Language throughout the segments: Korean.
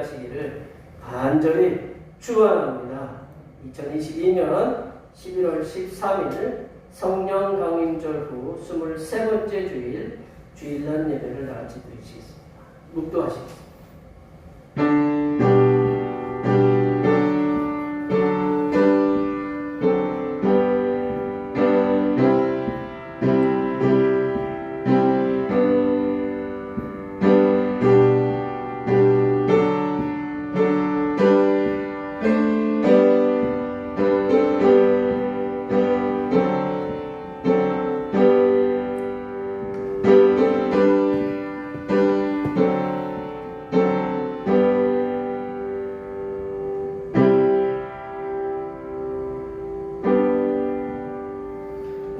하시기를 간절히 축원합니다. 2022년 11월 13일 성령 강림절 후 23번째 주일 주일날 예배를 다 같이 드리시겠습니다. 묵도하시겠습니다.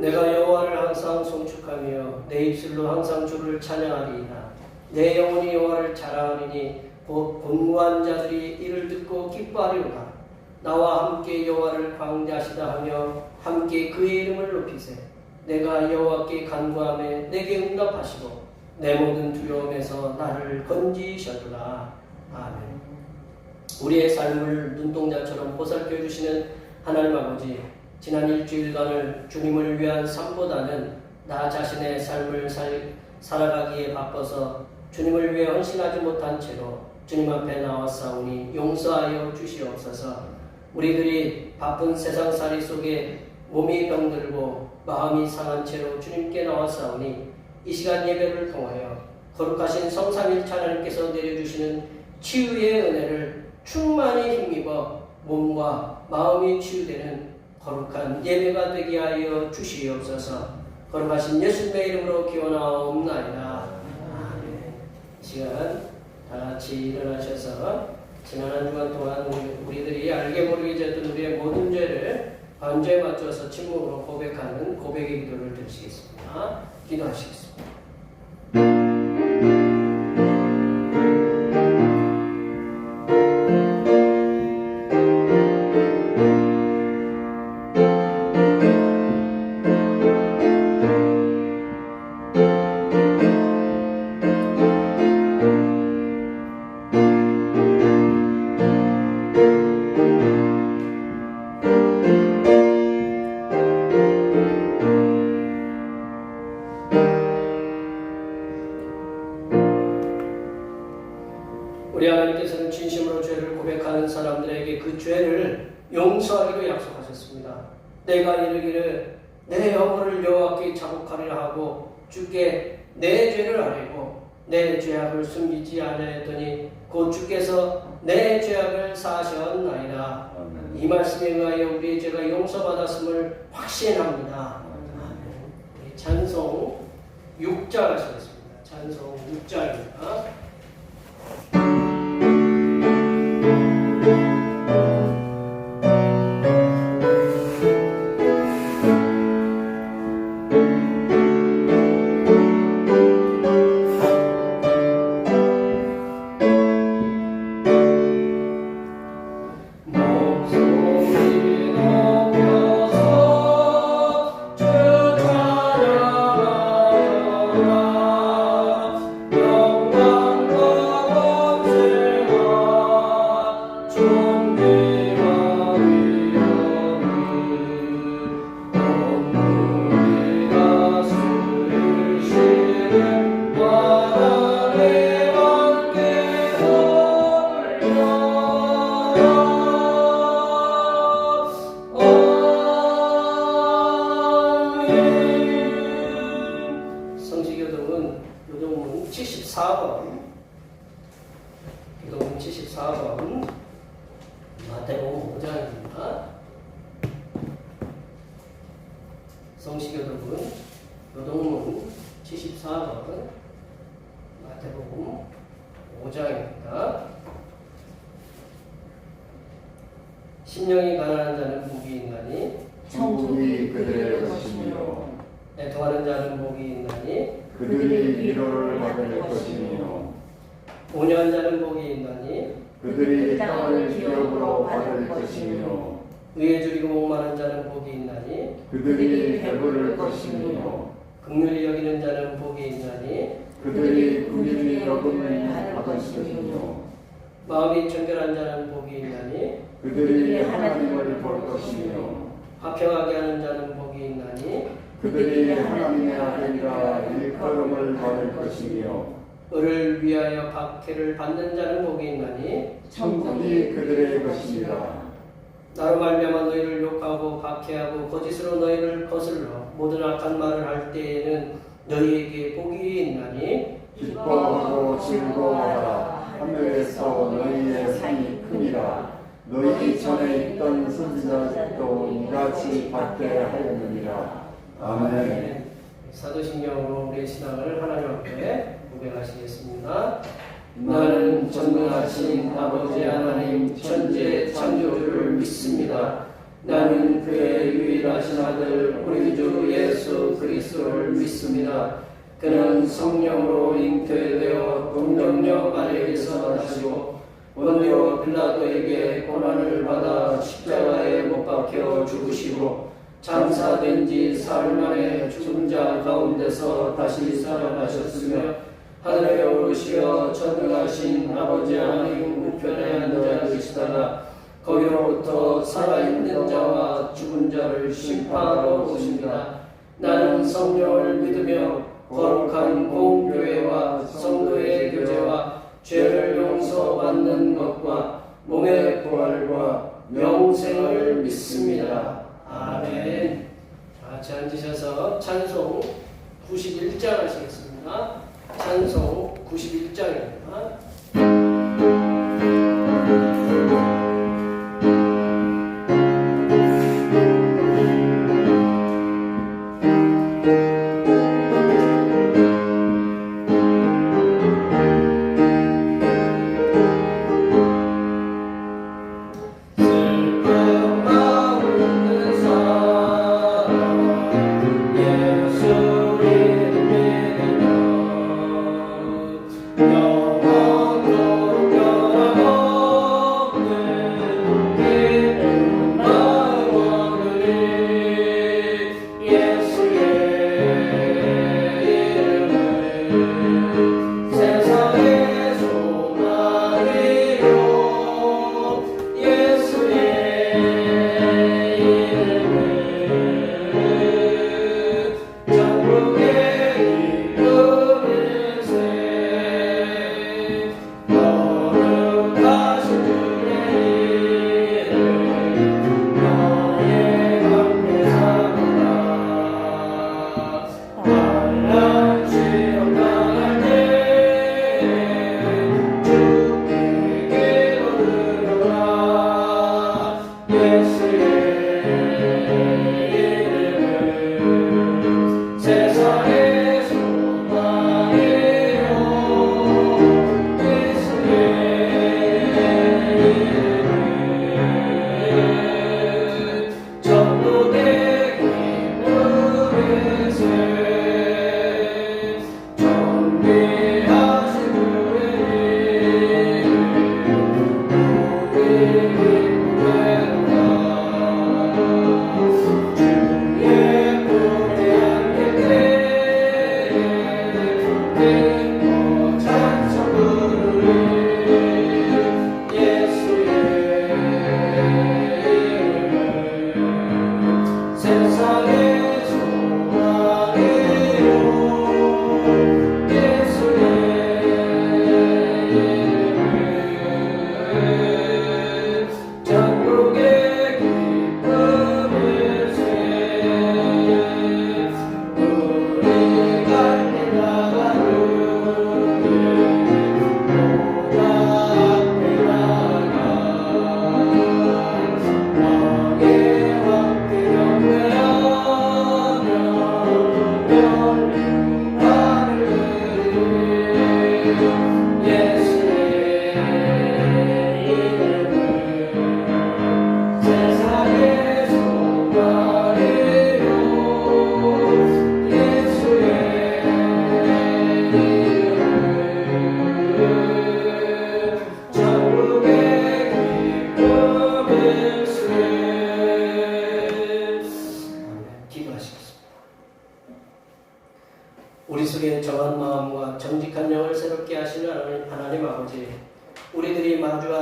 내가 여호와를 항상 송축하며 내 입술로 항상 주를 찬양하리이다. 내 영혼이 여호와를 자랑하리니 곧 곤고한 자들이 이를 듣고 기뻐하리로다. 나와 함께 여호와를 광대하시다 하며 함께 그의 이름을 높이세. 내가 여호와께 간구하며 내게 응답하시고 내 모든 두려움에서 나를 건지셨도다. 아멘. 우리의 삶을 눈동자처럼 보살펴 주시는 하나님 아버지, 지난 일주일간을 주님을 위한 삶보다는 나 자신의 삶을 살아가기에 바빠서 주님을 위해 헌신하지 못한 채로 주님 앞에 나왔사오니 용서하여 주시옵소서. 우리들이 바쁜 세상살이 속에 몸이 병들고 마음이 상한 채로 주님께 나왔사오니 이 시간 예배를 통하여 거룩하신 성삼일체 하나님께서 내려주시는 치유의 은혜를 충만히 힘입어 몸과 마음이 치유되는 거룩한 예배가 되게 하여 주시옵소서. 거룩하신 예수님의 이름으로 기원하옵나이다. 아멘. 이 시간 다같이 일어나셔서 지난 한 주간 동안 우리들이 알게 모르게 지었던 우리의 모든 죄를 반주에 맞춰서 침묵으로 고백하는 고백의 기도를 드리시겠습니다. 기도하시겠습니다. 우리 하나님께서는 진심으로 죄를 고백하는 사람들에게 그 죄를 용서하기로 약속하셨습니다. 내가 이르기를 내 영혼을 여호와께 자복하리라 하고 주께 내 죄를 아뢰고 내 죄악을 숨기지 아니하였더니 곧 주께서 내 죄악을 사하셨나이다. 이 말씀에 의하여 우리의 죄가 용서받았음을 확신합니다. 우리 찬송 6절 하시겠습니다. 찬송 6절입니다. 요동문 74번 요동문 74번 마태복음 5장입니다. 성시교독은 요동문 74번 마태복음 5장입니다. 심령이 가난한 자는 복이 있나니 천국이 그들의 것이며 애통하는 자는 복이 있나니 그들이 위로를 받을 것이며 온유한 자는 복이 있나니 그들이 땅을 기업으로 받을 것이며 의에 줄이고 목마른 자는 복이 있나니 그들이 배부를 것이며 긍휼히 여기는 자는 복이 있나니 그들이 긍휼히 여김을 받을 것이며 마음이 정결한 자는 복이 있나니 그들이 하나님을 볼 것이며 화평하게 하는 자는 복이 있나니 그들이 하나님의 아들이라 일컬음을 받을 것이며 을을 위하여 박해를 받는 자는 복이 있나니 천국이 그들의 것이니라. 나로 말미암아 너희를 욕하고 박해하고 거짓으로 너희를 거슬러 모든 악한 말을 할 때에는 너희에게 복이 있나니 기뻐하고 즐거워하라. 하늘에서 너희의 상이 크니라. 너희 전에 있던 선지자들도 이같이 받게 하였느니라. 아멘. 사도신경으로 우리의 신앙을 하나님 앞에 고백하시겠습니다. 나는 전능하신 아버지 하나님 천지의 창조주를 믿습니다. 나는 그의 유일하신 아들 우리 주 예수 그리스도를 믿습니다. 그는 성령으로 잉태되어 동정녀 마리아에게서 나시고 본디오 빌라도에게 고난을 받아 십자가에 못 박혀 죽으시고 장사된 지 사흘 만에 죽은 자 가운데서 다시 살아나셨으며 하늘에 오르시어 전능하신 아버지 하나님 우편에 앉아 계시다가 거기로부터 살아있는 자와 죽은 자를 심판하러 오십니다. 나는 성령을 믿으며 거룩한 공교회와 성도의 교제와 죄를 용서받는 것과 몸의 부활과 영생을 믿습니다. 아멘. 같이 앉으셔서 찬송 91장 하시겠습니다. 찬송 91장입니다. 영원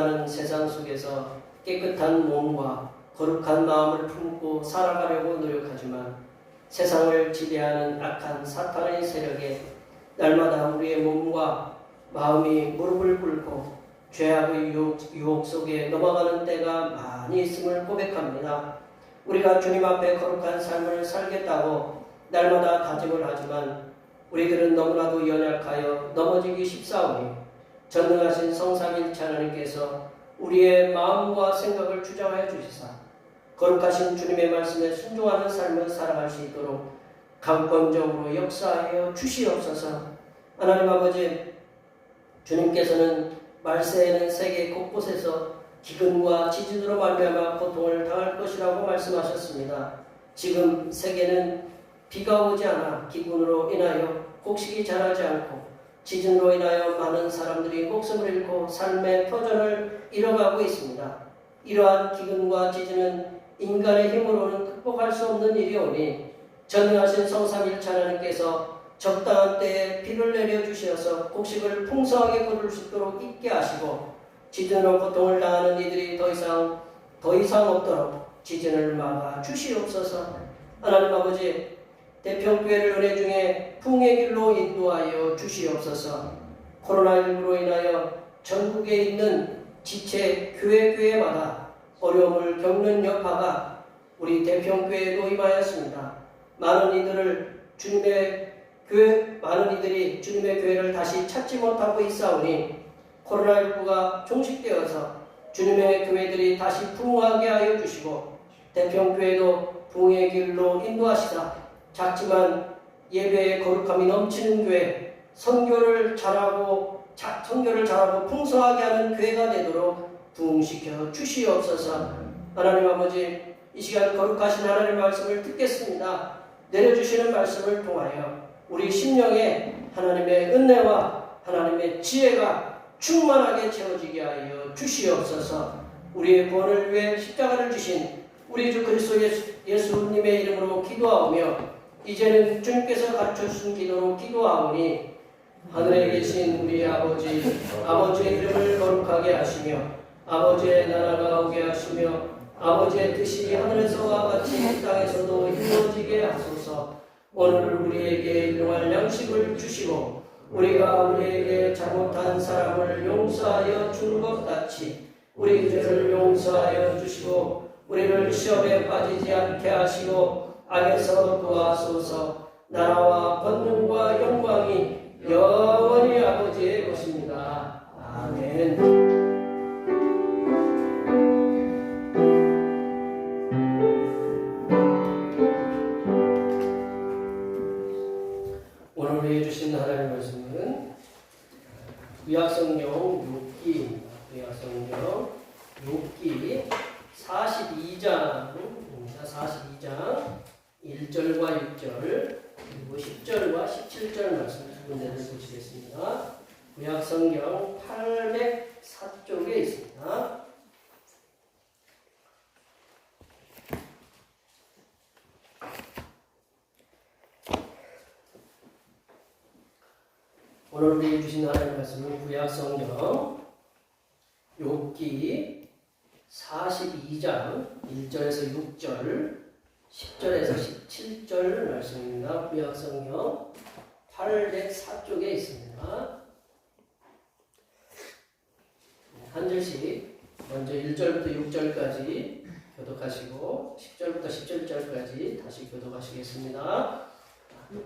변화하는 세상 속에서 깨끗한 몸과 거룩한 마음을 품고 살아가려고 노력하지만 세상을 지배하는 악한 사탄의 세력에 날마다 우리의 몸과 마음이 무릎을 꿇고 죄악의 유혹 속에 넘어가는 때가 많이 있음을 고백합니다. 우리가 주님 앞에 거룩한 삶을 살겠다고 날마다 다짐을 하지만 우리들은 너무나도 연약하여 넘어지기 쉽사오니 전능하신 성삼일체 하나님께서 우리의 마음과 생각을 주장하여 주시사 거룩하신 주님의 말씀에 순종하는 삶을 살아갈 수 있도록 강권적으로 역사하여 주시옵소서. 하나님 아버지, 주님께서는 말세에는 세계 곳곳에서 기근과 지진으로 말미암아 고통을 당할 것이라고 말씀하셨습니다. 지금 세계는 비가 오지 않아 기근으로 인하여 곡식이 자라지 않고 지진으로 인하여 많은 사람들이 목숨을 잃고 삶의 터전을 잃어가고 있습니다. 이러한 기근과 지진은 인간의 힘으로는 극복할 수 없는 일이오니 전능하신 성삼일체 하나님께서 적당한 때에 비를 내려주셔서 곡식을 풍성하게 거둘 수 있도록 있게 하시고 지진으로 고통을 당하는 이들이 더 이상 없도록 지진을 막아 주시옵소서. 하나님 아버지, 대평교회를 은혜 중에 풍의 길로 인도하여 주시옵소서. 코로나19로 인하여 전국에 있는 지체 교회마다 어려움을 겪는 여파가 우리 대평교회에도 임하였습니다. 많은 이들이 주님의 교회를 다시 찾지 못하고 있사오니 코로나19가 종식되어서 주님의 교회들이 다시 부흥하게 하여 주시고 대평교회도 부흥의 길로 인도하시다. 작지만 예배의 거룩함이 넘치는 교회, 선교를 잘하고 풍성하게 하는 교회가 되도록 부흥시켜 주시옵소서. 하나님 아버지, 이 시간 거룩하신 하나님의 말씀을 듣겠습니다. 내려주시는 말씀을 통하여 우리 심령에 하나님의 은혜와 하나님의 지혜가 충만하게 채워지게 하여 주시옵소서. 우리의 구원을 위해 십자가를 지신 우리 주 그리스도 예수님의 이름으로 기도하오며 이제는 주님께서 가르쳐주신 기도로 기도하오니 하늘에 계신 우리 아버지의 이름을 거룩하게 하시며 아버지의 나라가 오게 하시며 아버지의 뜻이 하늘에서와 같이 이 땅에서도 이루어지게 하소서. 오늘 우리에게 일용할 양식을 주시고 우리가 우리에게 잘못한 사람을 용서하여 준 것 같이 우리 죄를 용서하여 주시고 우리를 시험에 빠지지 않게 하시고 악에서 구하소서. 나라와 권능과 영광이 영원히 아버지의 것입니다. 아멘. 오늘 우리 주신 하나님의 말씀은 구약성경 6기입니다. 구약성경 6기 42장입니다. 42장 1절과 6절 그리고 10절과 17절 말씀 두 군데를 보시겠습니다. 구약성경 804쪽에 있습니다. 오늘 우리 주신 하나님의 말씀은 구약성경 욥기 42장 1절에서 6절 10절에서 17절 말씀입니다. 구약성경 804쪽에 있습니다. 한 절씩 먼저 1절부터 6절까지 교독하시고 10절부터 17절까지 다시 교독하시겠습니다.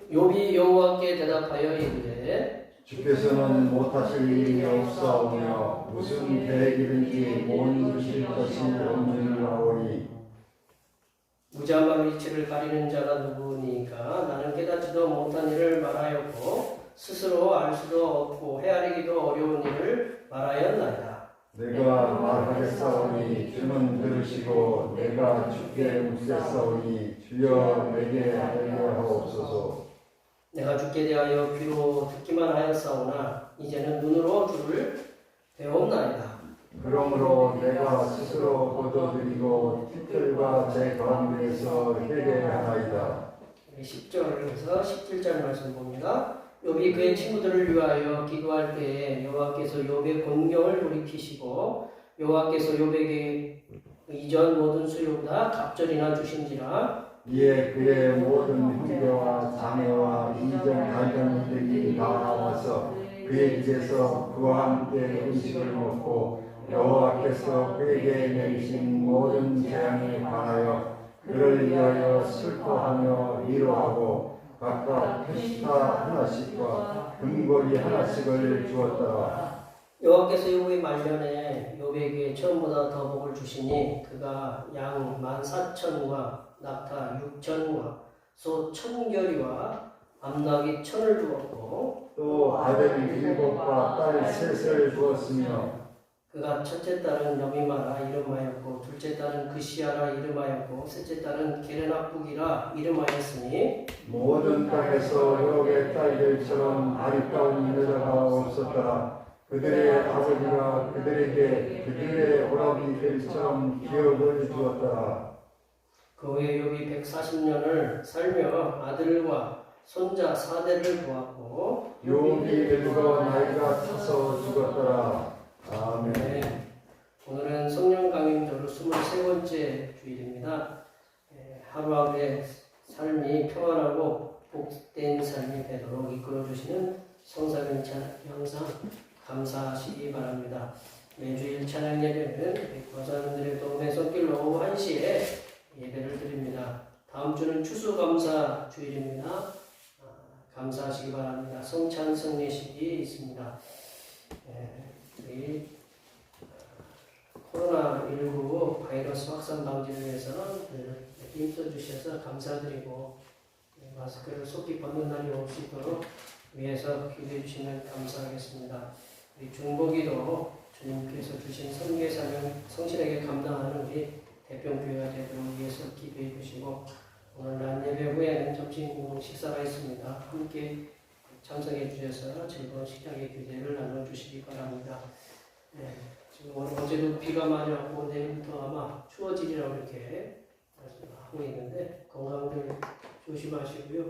욥이 여호와께 대답하여 이르되 주께서는 못하실 일이 없사오며 무슨 계획이든지 못 이루실 것이 없느니라오니 무자만 위치를 가리는 자가 누구니까 나는 깨닫지도 못한 일을 말하였고 스스로 알 수도 없고 헤아리기도 어려운 일을 말하였나이다. 내가 말하겠사오니 주는 들으시고 내가 주께 묻겠사오니 주여 내게 알게 하옵소서. 내가 주께 대하여 귀로 듣기만 하였사오나 이제는 눈으로 주를 배웠나이다. 그러므로 내가 스스로 거둬들이고 티끌과 제 가운데에서 회개하나이다. 10절에서 17절 말씀 봅니다. 욥이 그의 친구들을 위하여 기도할 때에 여호와께서 욥의 곤경을 돌이키시고 여호와께서 욥에게 이전 모든 수요보다 갑절이나 주신지라. 이에 그의 모든 형제와 자매와 이전 갈등들이 다 나와서 그의 집에서 그와 함께 음식을 먹고 여호와께서 그에게 내리신 모든 재앙에 관하여 그를 위하여 슬퍼하며 위로하고 각각 페시타 하나씩과 금고리 하나씩을 주었더라. 여호와께서 욥의 말년에 욥에게 처음보다 더 복을 주시니 그가 양 14,000과 낙타 6,000과 소 1,000결이와 암나귀 1,000을 주었고 또 아들 7과 딸 3을 주었으며 그가 첫째 딸은 여미마라 이름하였고 둘째 딸은 그시아라 이름하였고 셋째 딸은 게르나북이라 이름하였으니 모든 땅에서 욥의 딸들처럼 아리따운 여자가 없었더라. 그들의 아버지가 그들에게 그들의 오라비들처럼 기업을 주었더라. 그 후에 욥이 140년을 살며 아들과 손자 4대를 보았고 욥이 늙어 나이가 차서 죽었더라. 아멘. 네, 오늘은 성령 강림절로 23번째 주일입니다. 하루하루의 삶이 평안하고 복된 삶이 되도록 이끌어주시는 성사명 찬양 항상 감사하시기 바랍니다. 매주일 찬양 예배는 권사님들의 도움의 손길 오후 1시에 예배를 드립니다. 다음 주는 추수감사 주일입니다. 감사하시기 바랍니다. 성찬 성례식이 있습니다. 우리 코로나19 바이러스 확산 방지를 위해서는 힘써주셔서 감사드리고 마스크를 속히 벗는 날이 올 수 있도록 위해서 기도해 주시면 감사하겠습니다. 우리 중보기도 주님께서 주신 선교의 사명 성실하게 감당하는 우리 대평교회가 되도록 위해서 기도해 주시고 오늘 날 예배 후에는 점심 식사가 있습니다. 함께 참석해 주셔서 즐거운 식탁의 교제를 나눠주시기 바랍니다. 지금 어제도 비가 많이 왔고 내일부터 아마 추워지리라고 이렇게 하고 있는데 건강들 조심하시고요.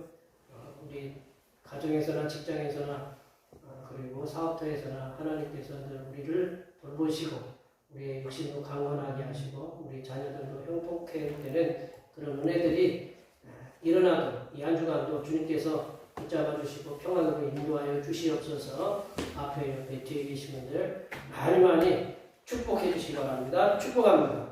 우리 가정에서나 직장에서나 그리고 사업터에서나 하나님께서 늘 우리를 돌보시고 우리의 육신도 강건하게 하시고 우리 자녀들도 형통케 되는 그런 은혜들이 일어나도 이 한 주간도 주님께서 붙잡아 주시고 평안으로 인도하여 주시옵소서. 앞에 옆에 뒤에 계신 분들 많이 많이 축복해 주시기 바랍니다. 축복합니다.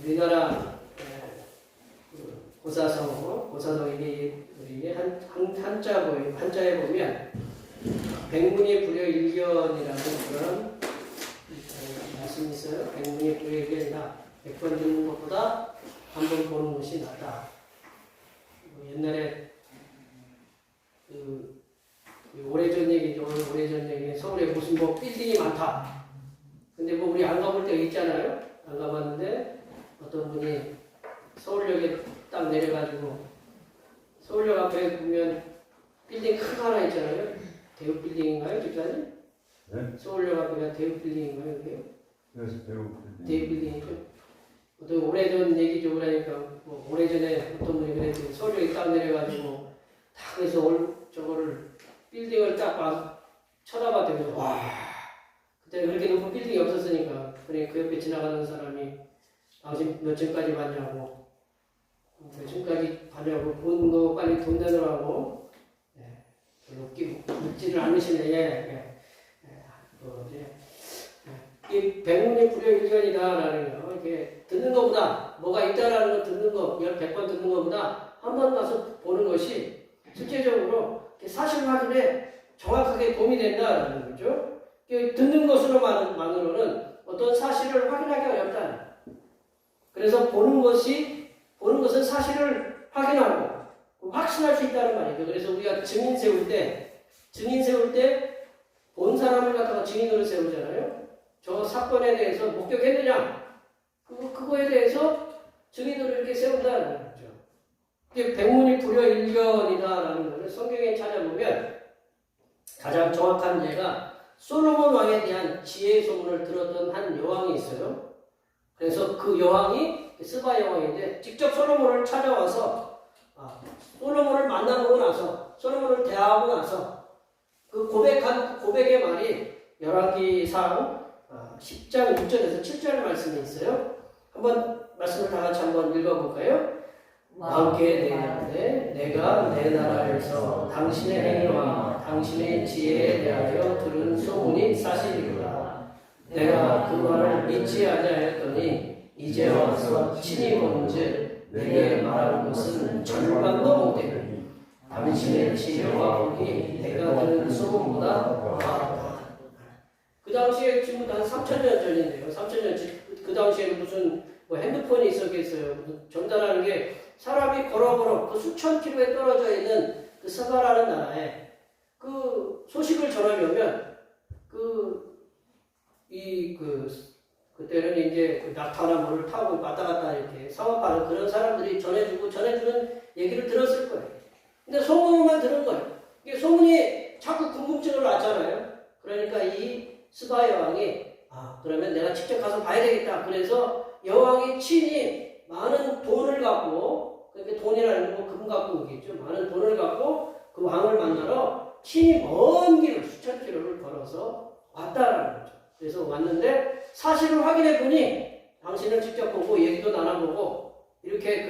우리나라 고사성이 우리 한자에 보면 백문이 불여일견이라는 그런 말씀이 있어요. 백문이 불여일견이다. 100번 듣는 것보다 한 번 보는 것이 낫다. 옛날에 오래전 얘기죠. 오래전 얘기 서울에 무슨 뭐 빌딩이 많다. 근데 뭐 우리 안 가볼 때가 있잖아요. 안 가봤는데 어떤 분이 서울역에 딱 내려가지고 서울역 앞에 보면 빌딩 큰 거 하나 있잖아요. 대우 빌딩인가요, 집사님? 네? 서울역 앞에가 대우 빌딩인가요, 그게요? 그래서 대우 빌딩이죠. 어떤 오래전 얘기죠. 그러니까 뭐 오래전에 어떤 분이 그랬더니 서울역에 딱 내려가지고 딱 그래서 저거를 빌딩을 딱 쳐다봤더니 와 그때 그렇게 높은 빌딩이 없었으니까 그러니까 그 옆에 지나가는 사람이 당신 몇 층까지 봤냐고, 몇 층까지 봤냐고, 본 거 빨리 돈 내놓으라고, 별로 묻지를 않으시네. 이 백문이 불여일견이다라는 거, 이렇게 듣는 것보다, 뭐가 있다라는 거 듣는 거, 100번 듣는 것보다 한 번 가서 보는 것이 실제적으로 사실 확인에 정확하게 도움이 된다라는 거죠. 듣는 것으로만으로는 어떤 사실을 확인하기 어렵다. 그래서 보는 것은 사실을 확인하고 확신할 수 있다는 말이죠. 그래서 우리가 증인 세울 때 본 사람을 갖다가 증인으로 세우잖아요. 저 사건에 대해서 목격했느냐? 그거에 대해서 증인으로 이렇게 세운다는 거죠. 이게 백문이 불여일견이다라는 것을 성경에 찾아보면 가장 정확한 예가 솔로몬 왕에 대한 지혜의 소문을 들었던 한 여왕이 있어요. 그래서 그 여왕이 스바 여왕인데 직접 솔로몬을 찾아와서 솔로몬을 만나고 나서 솔로몬을 대하고 나서 그 고백한 고백의 말이 열왕기상 10장 6절에서 7절 말씀이 있어요. 한번 말씀을 다 같이 한번 읽어볼까요? 왕께 대하되 내가 내 나라에서 당신의 행위와 당신의 지혜에 대하여 들은 소문이 사실이구나. 내가 그 말을 믿지 아니하였더니 이제 와서 친히 본즉 내게 말한 것은 절반도 못되니 당신의 지혜와 복이 내가 들은 소문보다 많았다. 그 당시에 지금 한 3,000년 전인데요. 3,000년 그 당시에는 무슨 뭐 핸드폰이 있었겠어요. 무슨 전달하는 게 사람이 걸어 그 수천 킬로에 떨어져 있는 그 스바라는 나라에 그 소식을 전하려면 그때는 이제 그 낙타나 뭐를 타고 왔다 갔다 이렇게 상업하는 그런 사람들이 전해주는 얘기를 들었을 거예요. 근데 소문만 들은 거예요. 이게 소문이 자꾸 궁금증을 낳잖아요. 그러니까 이 스바 여왕이 그러면 내가 직접 가서 봐야 되겠다. 그래서 여왕이 친히 많은 돈을 갖고, 그러니까 돈이라는 건 금 갖고 오겠죠. 많은 돈을 갖고 그 왕을 만나러 친히 먼 길을 수천 킬로를 걸어서 왔다라는 거죠. 그래서 왔는데 사실을 확인해 보니 당신을 직접 보고 얘기도 나눠보고 이렇게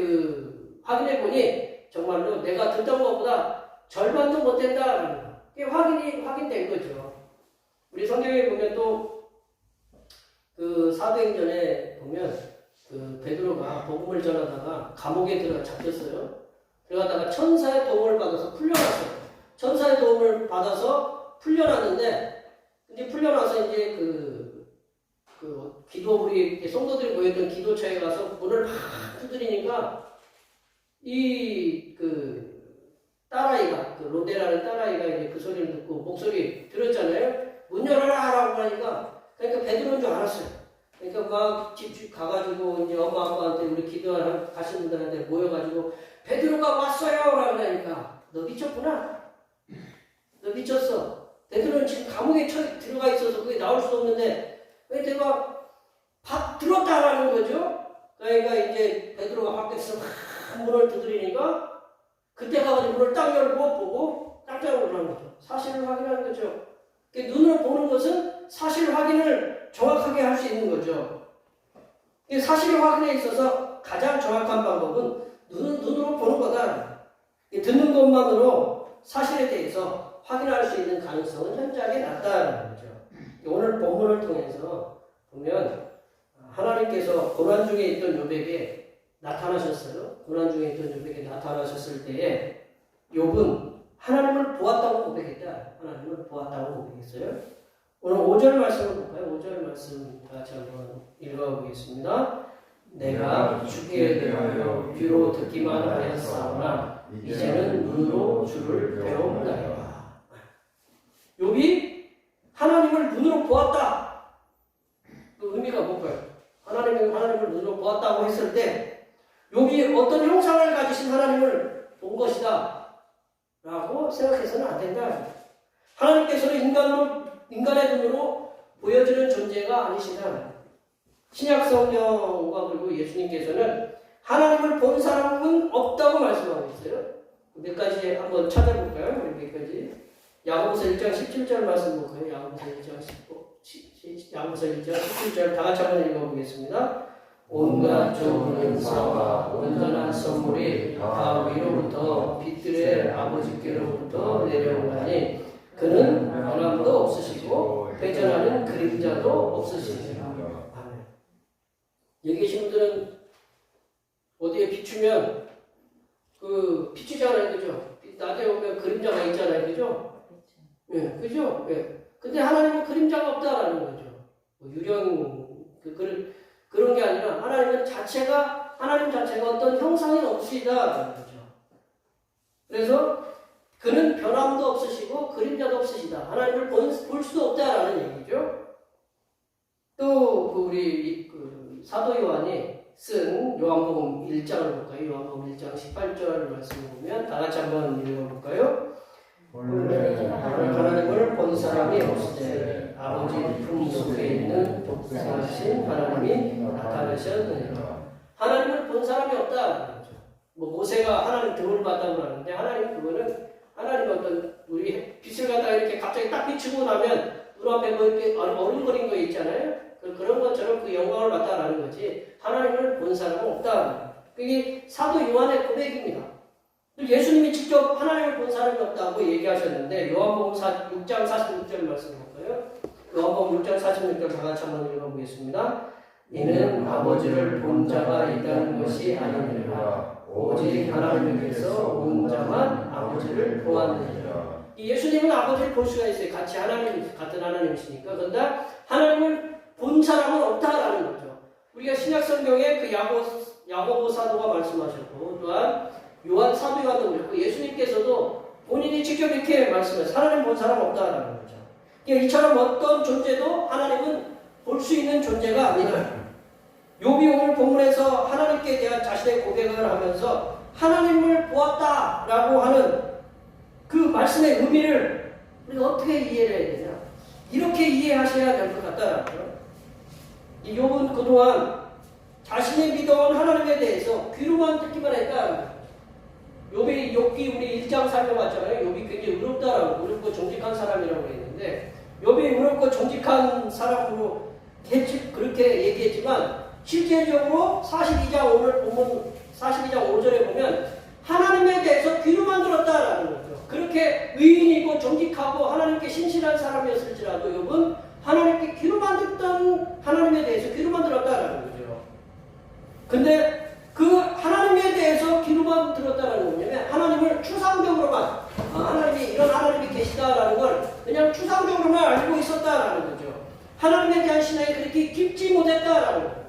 확인해 보니 정말로 내가 듣던 것보다 절반도 못 된다라는 거. 이게 확인된 거죠. 우리 성경에 보면 또 사도행전에 보면 베드로가 복음을 전하다가 감옥에 잡혔어요. 들어가다가 천사의 도움을 받아서 풀려났어요. 천사의 도움을 받아서 풀려났는데 이제 풀려나서 이제 우리 성도들이 모였던 기도처에 가서 문을 막 두드리니까 딸아이가 로데라는 딸아이가 이제 그 소리를 듣고 목소리 들었잖아요. 문 열어라라고 하니까 그러니까 베드로인 줄 알았어요. 그러니까 막 집 가가지고 이제 엄마 아빠한테 우리 기도하신 분들한테 모여가지고 베드로가 왔어요라고 하니까 너 미쳤구나. 너 미쳤어. 베드로는 지금 감옥에 들어가 있어서 그게 나올 수 없는데 왜 내가 들었다라는 거죠. 그러니까 이제 베드로가 밖에서 막 문을 두드리니까 그때 가가지고 문을 딱 열고 보고 깜짝 놀란 거죠. 사실을 확인하는 거죠. 눈으로 보는 것은 사실 확인을 정확하게 할 수 있는 거죠. 사실 확인에 있어서 가장 정확한 방법은 눈으로 보는 거다. 듣는 것만으로 사실에 대해서 확인할 수 있는 가능성은 현저하게 낮다는 거죠. 오늘 본문을 통해서 보면 하나님께서 고난 중에 있던 요백에 나타나셨어요. 고난 중에 있던 요백에 나타나셨을 때에 욥은 하나님을 보았다고 고백했다. 하나님을 보았다고 고백했어요. 오늘 5절 말씀을 볼까요? 5절 말씀 같이 한번 읽어보겠습니다. 내가 주께 대하여 귀로 듣기만 하였사오나 이제는 눈으로 주를 배움나이다. 욥이 하나님을 눈으로 보았다. 그 의미가 뭘까요? 하나님을 눈으로 보았다고 했을 때 욥이 어떤 형상을 가지신 하나님을 본 것이다 라고 생각해서는 안 된다. 하나님께서는 인간의 눈으로 보여지는 존재가 아니시다. 신약 성경과 그리고 예수님께서는 하나님을 본 사람은 없다고 말씀하고 있어요. 몇 가지 한번 찾아볼까요? 몇 가지. 야고보서 1장 17절 말씀 볼까요? 야고보서 1장 야고보서 1장 17절 다 같이 한번 읽어보겠습니다. 온갖 좋은 은사와 온전한 선물이 다 위로부터 빛들의 아버지께로부터 내려오나니 그는 변함도 없으시고 배전하는 그림자도 없으시니라. 아멘. 여기 계신 분들은 어디에 비추면 비추잖아요, 그죠? 낮에 오면 그림자가 있잖아요, 그죠? 예, 그죠? 예. 근데 하나님은 그림자가 없다라는 거죠. 그런 게 아니라 하나님 자체가 어떤 형상이 없으시다라는 거죠. 그래서 그는 변함도 없으시고 그림자도 없으시다. 하나님을 볼 수도 없다라는 얘기죠. 또 우리 사도 요한이 쓴 요한복음 1장을 볼까요? 요한복음 1장 18절 말씀을 보면 다 같이 한번 읽어볼까요? 하나님을 본 사람이 없으되 아버지 품 속에 있는 독생하신 하나님이 나타나셨느니라. 하나님을 본 사람이 없다. 모세가 하나님 등을 봤다고 하는데 하나님 어떤 우리 빛을 갖다가 이렇게 갑자기 딱 비추고 나면 눈앞에 뭐 이렇게 어른거린 거 있잖아요. 그런 것처럼 그 영광을 받다라는 거지. 하나님을 본 사람은 없다. 그게 사도 요한의 고백입니다. 예수님이 직접 하나님을 본 사람이 없다고 얘기하셨는데 요한복음 6장 46절 말씀 볼까요? 요한복음 6장 46절 다 같이 한번 읽어보겠습니다. 이는 아버지를 본 자가 있다는 것이 아니니라. 오직 하나님께서 온 자만 아버지를 보았느니라. 예수님은 아버지를 볼 수가 있어요. 같은 하나님이시니까. 그런데 하나님을 본 사람은 없다라는 거죠. 우리가 신약성경에 그 야고보 사도가 말씀하셨고 또한 요한 사도 요한도 그랬고 예수님께서도 본인이 직접 이렇게 말씀하셨어요. 하나님 본 사람 없다라는 거죠. 이처럼 어떤 존재도 하나님은 볼 수 있는 존재가 아니다. 욥이 오늘 본문에서 하나님께 대한 자신의 고백을 하면서 하나님을 보았다라고 하는 그 말씀의 의미를 우리가 어떻게 이해를 해야 되냐? 이렇게 이해하셔야 될 것 같다라고요. 이 욥은 그동안 자신이 믿어온 하나님에 대해서 귀로만 듣기만 했다. 욥이 우리 1장 살펴봤잖아요. 욥이 굉장히 의롭고 정직한 사람이라고 했는데 욥이 의롭고 정직한 사람으로 그렇게 얘기했지만 실제적으로 42장 오늘 본문 42장 5절에 보면 하나님에 대해서 귀로만 들었다라는 거죠. 그렇게 의인이고 정직하고 하나님께 신실한 사람이었을지라도 욥은 하나님께 귀로만 듣던 하나님에 대해서 귀로만 들었다라는 거죠. 근데 그 하나님에 대해서 귀로만 들었다라는 건 뭐냐면 하나님을 추상적으로만 하나님이 이런 하나님이 계시다라는 걸 그냥 추상적으로만 알고 있었다라는 거죠. 하나님에 대한 신앙이 그렇게 깊지 못했다라는 거죠.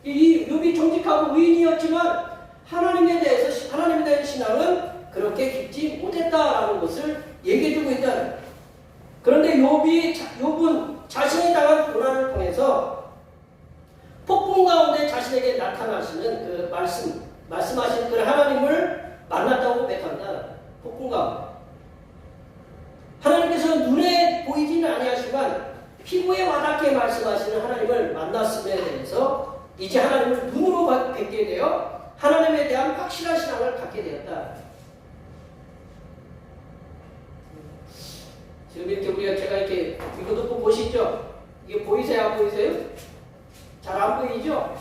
이 욥이 정직하고 의인이었지만 하나님에 대한 신앙은 그렇게 깊지 못했다라는 것을 얘기해주고 있다는 거예요. 그런데 욥은 자신이 당한 고난을 통해서 폭풍 가운데 자신에게 나타나시는 그 말씀하신 그 하나님을 만났다고 고백한다. 폭풍 가운데. 하나님께서는 눈에 보이지는 아니하지만 피부에 와닿게 말씀하시는 하나님을 만났음에 대해서 이제 하나님을 눈으로 뵙게 되어 하나님에 대한 확실한 신앙을 갖게 되었다. 지금 이렇게 제가 이렇게 이것도 보시죠? 이게 보이세요? 안 보이세요? 잘 안 보이죠?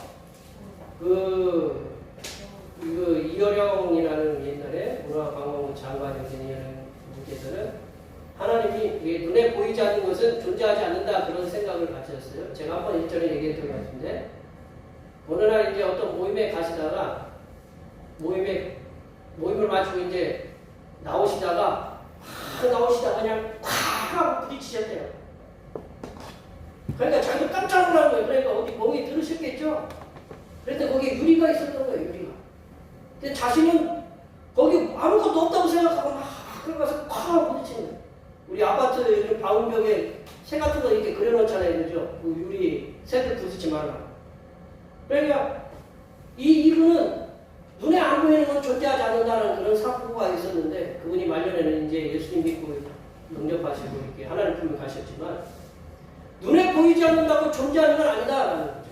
이어령이라는 옛날에 문화관광부 장관이었던 이어령께서는 하나님이 눈에 보이지 않는 것은 존재하지 않는다 그런 생각을 가졌어요. 제가 한번 일전에 얘기했던 것 같은데 어느 날 이제 어떤 모임에 가시다가 모임을 마치고 이제 나오시다가 그냥 콱 하고 부딪히셨대요. 그러니까 자기도 깜짝 놀란 거예요. 그러니까 어디 멍이 들으셨겠죠? 그런데 거기에 유리가 있었던 거예요. 유리가. 근데 자신은 거기 아무것도 없다고 생각하고 막 들어가서 콱 부딪히는 거예요. 우리 아파트 방음벽에 새 같은 거 이렇게 그려놓잖아요. 그죠? 그 유리 새들 부딪지 말라. 그러니까 이분은 눈에 안 보이는 건 존재하지 않는다는 그런 사고가 있었는데 그분이 말년에는 이제 예수님 믿고 영접하시고 이렇게 하나님 품에 가셨지만 눈에 보이지 않는다고 존재하는 건 아니다라는 거죠.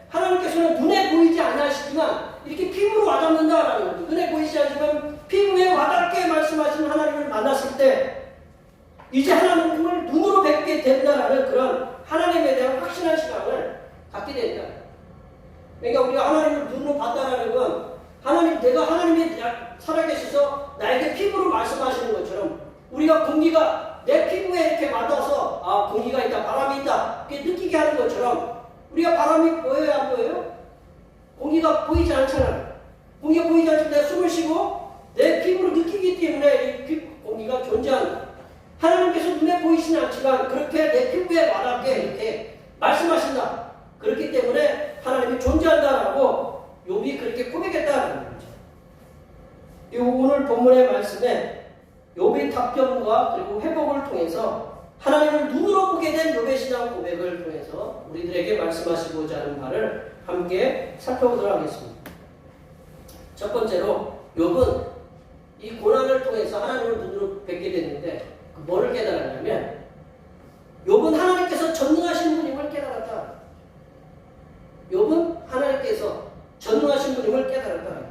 하나님께서는 눈에 보이지 않으시지만 이렇게 피부로 와닿는다라는 거죠. 눈에 보이지 않지만 피부에 와닿게 말씀하시는 하나님을 만났을 때 이제 하나님을 하나님을 눈으로 뵙게 된다라는 그런 하나님에 대한 확신한 시각을 갖게 된다. 그러니까 우리가 하나님을 눈으로 봤다라는 건 내가 하나님이 살아계셔서 나에게 피부로 말씀하시는 것처럼 우리가 공기가 내 피부에 이렇게 맞아서 아 공기가 있다, 바람이 있다 이렇게 느끼게 하는 것처럼 우리가 바람이 보여요, 안 보여요? 공기가 보이지 않잖아요. 공기가 보이지 않지만 내가 숨을 쉬고 내 피부로 느끼기 때문에 이 공기가 존재한다. 하나님께서 눈에 보이지는 않지만 그렇게 내 피부에 와닿게 이렇게 말씀하신다. 그렇기 때문에 하나님이 존재한다라고 욥이 그렇게 고백했다는 거죠. 이 오늘 본문의 말씀에 욥의 답변과 그리고 회복을 통해서 하나님을 눈으로 보게 된 욥의 신앙 고백을 통해서 우리들에게 말씀하시고자 하는 바를 함께 살펴보도록 하겠습니다. 첫 번째로 욥은 이 고난을 통해서 하나님을 눈으로 뵙게 됐는데 뭐를 깨달았냐면 욥은 하나님께서 전능하신 분임을 깨달았다. 욥은 하나님께서 전능하신 분임을 깨달았다.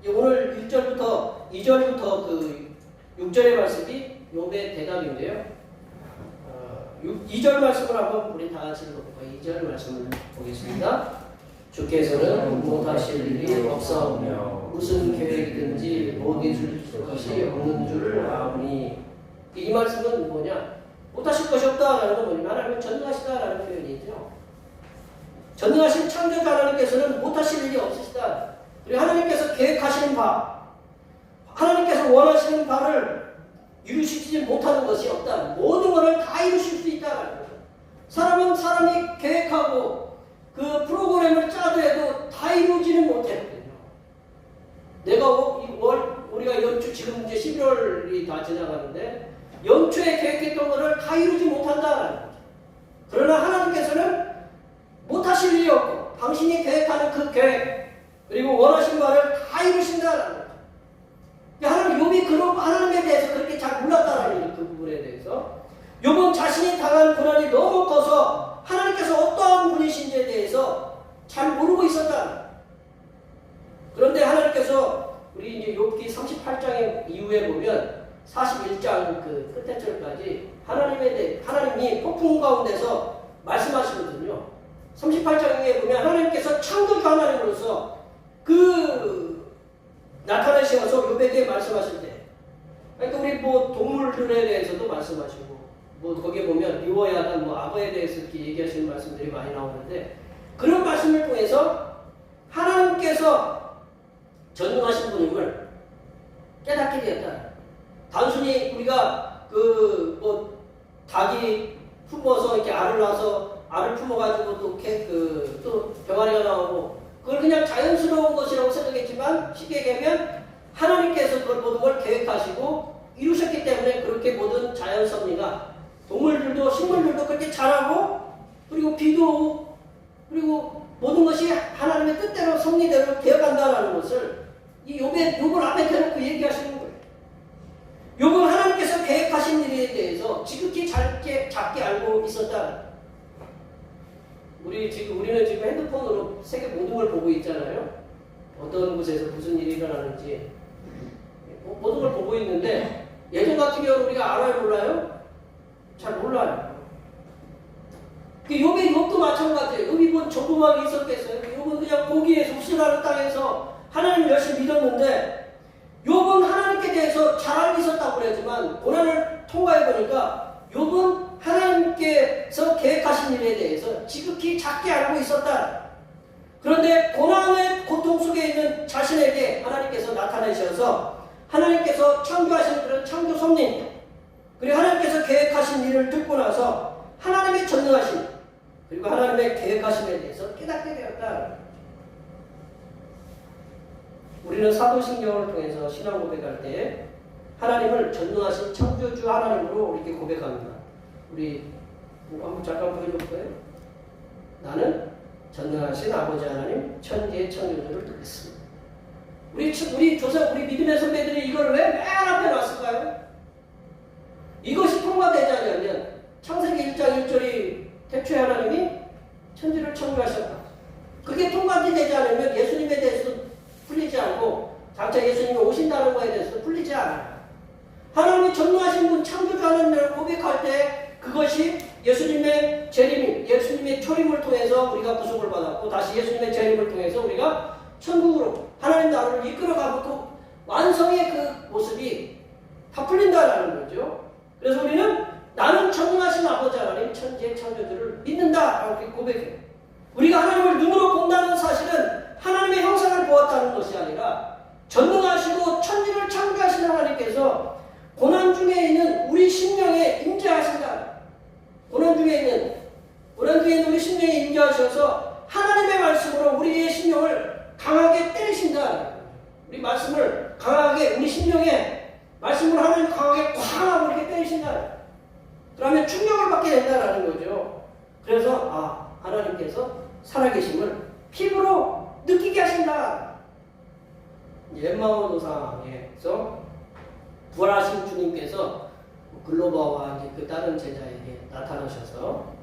오늘 1절부터 2절부터 그 6절의 말씀이 욥의 대답인데요. 2절 말씀을 한번 우리 다 같이 읽어볼까요? 2절 말씀을 보겠습니다. 주께서는 못하실 일이 없사오며 무슨 계획이든지 못 이룰 것이 없는 줄 아오니. 이 말씀은 뭐냐? 못하실 것이 없다라는 건 뭐냐면 하나님은 전능하시다라는 표현이죠. 전능하신 창조자 하나님께서는 못하실 일이 없으시다. 그리고 하나님께서 계획하시는 바, 하나님께서 원하시는 바를 이루시지 못하는 것이 없다. 모든 것을 다 이루실 수 있다라는 거죠. 사람은 사람이 계획하고 그 프로그램을 짜더라도 다 이루지는 못했거든요. 우리가 연초 지금 이제 11월이 다 지나가는데 연초에 계획했던 것을 다 이루지 못한다라는 거죠. 그러나 하나님께서는 못하실 일이 없고 당신이 계획하는 그 계획 그리고 원하신 바를 다 이루신다라는 거죠. 욥이 그런 하나님에 대해서 그렇게 잘 몰랐다라는 그 부분에 대해서 욥은 자신이 당한 고난이 너무 커서 하나님께서 어떠한 분이신지에 대해서 잘 모르고 있었다. 그런데 하나님께서 우리 이제 욥기 38장 이후에 보면 41장 그 끝에 절까지 하나님이 폭풍 가운데서 말씀하시거든요. 38장 이후에 보면 하나님께서 창조주 하나님으로서 나타나셔서 욥에게 말씀하실 때, 그러니까 우리 동물들에 대해서도 말씀하시고, 거기에 보면 미워야단 악어에 대해서 이렇게 얘기하시는 말씀들이 많이 나오는데, 그런 말씀을 통해서 하나님께서 전능하신 분임을 깨닫게 되었다. 단순히 우리가 닭이 품어서 이렇게 알을 낳아서 알을 품어가지고 또 병아리가 나오고 그걸 그냥 자연스러운 것이라고 생각했지만 쉽게 얘기하면 하나님께서 그걸 모든 걸 계획하시고 이루셨기 때문에 그렇게 모든 자연 섭리가 동물들도 식물들도 그렇게 자라고 그리고 비도 오고 그리고 모든 것이 하나님의 뜻대로 섭리대로 되어간다는 것을 이 욥을 앞에 대놓고 얘기하시는 거예요. 욥은 하나님께서 계획하신 일에 대해서 지극히 작게 알고 있었다. 우리는 지금 핸드폰으로 세계 모든 걸 보고 있잖아요. 어떤 곳에서 무슨 일이 일어나는지 모든 걸 보고 있는데 예전 같은 경우는 우리가 알아요, 몰라요? 잘 몰라요. 욥도 마찬가지예요. 욥이 뭔 정보망이 있었겠어요? 욥은 그냥 고기에 속수라는 땅에서 하나님을 열심히 믿었는데 욥은 하나님께 대해서 잘 알고 있었다고 그러지만 고난을 통과해보니까 욥은 하나님께서 계획하신 일에 대해서 지극히 작게 알고 있었다. 그런데 고난의 고통 속에 있는 자신에게 하나님께서 나타내셔서 하나님께서 창조하신 그런 창조 섭리 그리고 하나님께서 계획하신 일을 듣고 나서 하나님의 전능하심 그리고 하나님의 계획하심에 대해서 깨닫게 되었다. 우리는 사도신경을 통해서 신앙 고백할 때 하나님을 전능하신 창조주 하나님으로 이렇게 고백합니다. 우리 한번 잠깐 보여줄까요? 나는 전능하신 아버지 하나님 천지의 창조주를 듣겠습니다. 우리 믿음의 선배들이 이걸 왜 맨 앞에 놨을까요? 이것이 통과되지 않으면 창세기 1장 1절이 태초에 하나님이 천지를 창조하셨다. 그게 통과되지 않으면 예수님에 대해서도 풀리지 않고 장차 예수님이 오신다는 것에 대해서 풀리지 않아요. 하나님이 전능하신 분 창조주 하나님을 고백할 때 그것이 예수님의 재림, 예수님의 초림을 통해서 우리가 구속을 받았고 다시 예수님의 재림을 통해서 우리가 천국으로 하나님 나라를 이끌어가고 또 완성의 그 모습이 다 풀린다라는 거죠. 그래서 우리는 나는 전능하신 아버지 하나님 천지의 창조주를 믿는다라고 이렇게 고백해요. 우리가 하나님을 눈으로 본다는 사실은 하나님의 형상을 보았다는 것이 아니라 전능하시고 천지를 창조하신 하나님께서 고난 중에 있는 우리 심령에 임재하신다. 고난 중에 있는 우리 심령에 임재하셔서 하나님의 말씀으로 우리의 심령을 강하게 때리신다. 우리 말씀을 강하게 우리 심령에 말씀으로 하나님 강하게 쾅 하고 이렇게 때리신다. 그러면 충격을 받게 된다라는 거죠. 그래서 하나님께서 살아계심을 피부로 느끼게 하신다. 엠마오 도상에서 부활하신 주님께서 글로바와 그 다른 제자에게 나타나셔서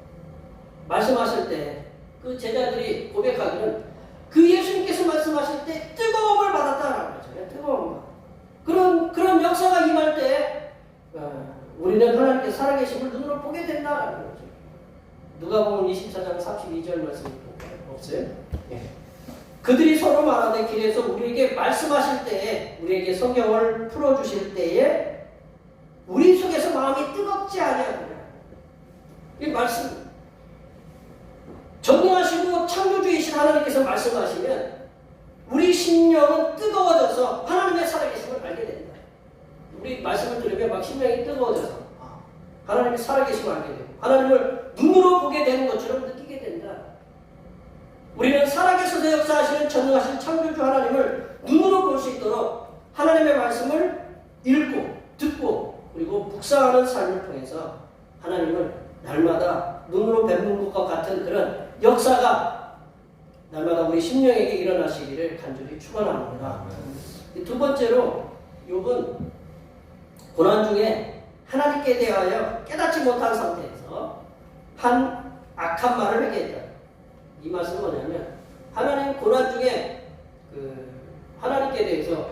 말씀하실 때 그 제자들이 고백하기는 그 예수님께서 말씀하실 때 뜨거움을 받았다라고 하잖아요. 뜨거움. 그런 역사가 임할 때 우리는 하나님께서 살아계심을 눈으로 보게 된다라는 거죠. 누가복음 24장 32절 말씀 없어요? 예. 그들이 서로 말하되 길에서 우리에게 말씀하실 때에 우리에게 성경을 풀어주실 때에 우리 속에서 마음이 뜨겁지 아니하느냐. 이 말씀 전능하시고 창조주이신 하나님께서 말씀하시면 우리 심령은 뜨거워져서 하나님의 살아계심을 알게 된다. 우리 말씀을 들으면 막 심령이 뜨거워져서 하나님의 살아계심을 알게 되고 하나님을 눈으로 보게 되는 것처럼 느끼게 된다. 우리는 살아계셔서 역사하시는 전능하신 창조주 하나님을 눈으로 볼 수 있도록 하나님의 말씀을 읽고 듣고 그리고 묵상하는 삶을 통해서 하나님을 날마다 눈으로 뵙는 것과 같은 그런 역사가 날마다 우리 심령에게 일어나시기를 간절히 축원합니다. 두 번째로 욥은 고난 중에 하나님께 대하여 깨닫지 못한 상태에서 한 악한 말을 회개했다. 이 말씀은 뭐냐면 하나님 고난 중에 하나님께 대해서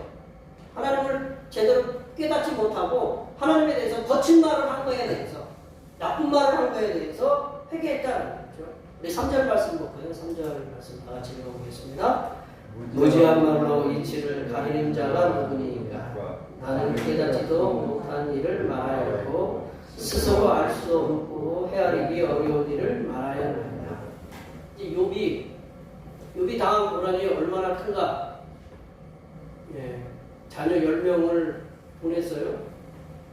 하나님을 제대로 깨닫지 못하고 하나님에 대해서 거친 말을 한 거에 대해서 나쁜 말을 한 거에 대해서 회개했다는 거죠. 우리 3절 말씀 볼까요? 3절 말씀 다 같이 읽어보겠습니다. 무지한 말로 이치를 가리는 자가 누구니까 나는 깨닫지도 못한 일을 말하였고 스스로 알 수 없고 헤아리기 어려운 일을 말하였느니라. 욥이 당한 고난이 얼마나 큰가. 자녀 10명을 보냈어요.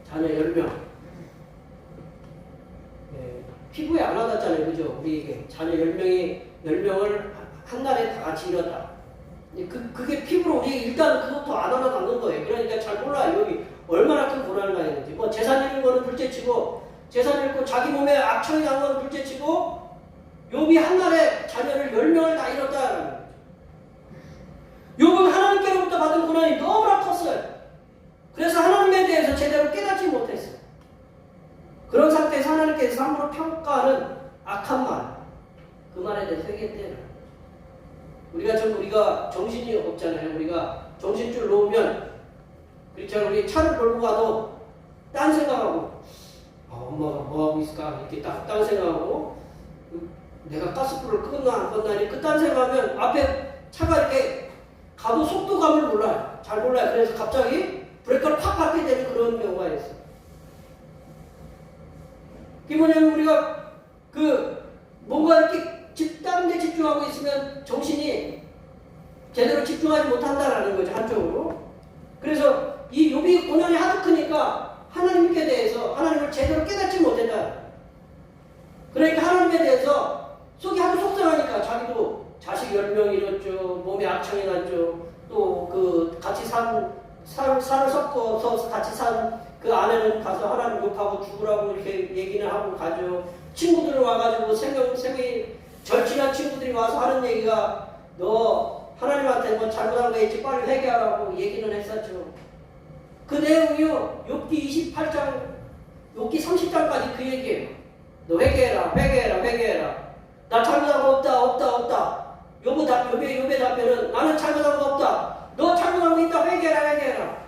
자녀 10명. 피부에 안 와닿잖아요. 그죠? 우리에게. 자녀 10명을 한 날에 다 같이 잃었다. 그게 피부로 우리 일단 그것도 안 와닿는 거예요. 그러니까 잘 몰라요. 여기 얼마나 큰 고난을 당했는지. 뭐 재산 잃는 거는 둘째치고 재산 잃고 자기 몸에 악청이 난 거는 둘째치고 욥이 한 날에 자녀를 10명을 다 잃었다는 거죠. 욥은 하나님께로부터 받은 고난이 너무나 컸어요. 그래서 하나님에 대해서 제대로 깨닫지 못했어요. 그런 상태에서 하나님께서 함부로 평가하는 악한 말, 그 말에 대해서 회개했대요. 우리가 정신이 없잖아요. 우리가 정신줄 놓으면 그렇잖아요. 우리 차를 몰고 가도 딴 생각하고 엄마가 뭐하고 있을까 이렇게 딴 생각하고 내가 가스불을 끄나 안 껐나 이렇게 딴 생각하면 앞에 차가 이렇게 가도 속도감을 몰라요. 잘 몰라요. 그래서 갑자기 브레이크를 팍 밟게 되는 그런 경우가 있어요. 그게 뭐냐면 우리가 뭔가 이렇게 다른 데 집중하고 있으면 정신이 제대로 집중하지 못한다라는 거죠. 한쪽으로. 그래서 이 욥이 고난이 하도 크니까 하나님께 대해서 하나님을 제대로 깨닫지 못했다. 그러니까 하나님에 대해서 속이 하도 속상하니까 자기도 자식 10명 잃었죠. 몸에 악청이 났죠. 또 같이 살을 섞어서 같이 산 그 아내는 가서 하나님 욕하고 죽으라고 이렇게 얘기를 하고 가죠. 친구들 와가지고 생명이 절친한 친구들이 와서 하는 얘기가 너 하나님한테 뭐 잘못한 거 있지 빨리 회개하라고 얘기는 했었죠. 그 내용이요. 욥기 28장, 욥기 30장까지 그 얘기예요. 너 회개해라. 나 잘못한 거 없다. 욥의 답변은 나는 잘못한 거 없다. 너 잘못한 거 있다. 회개해라.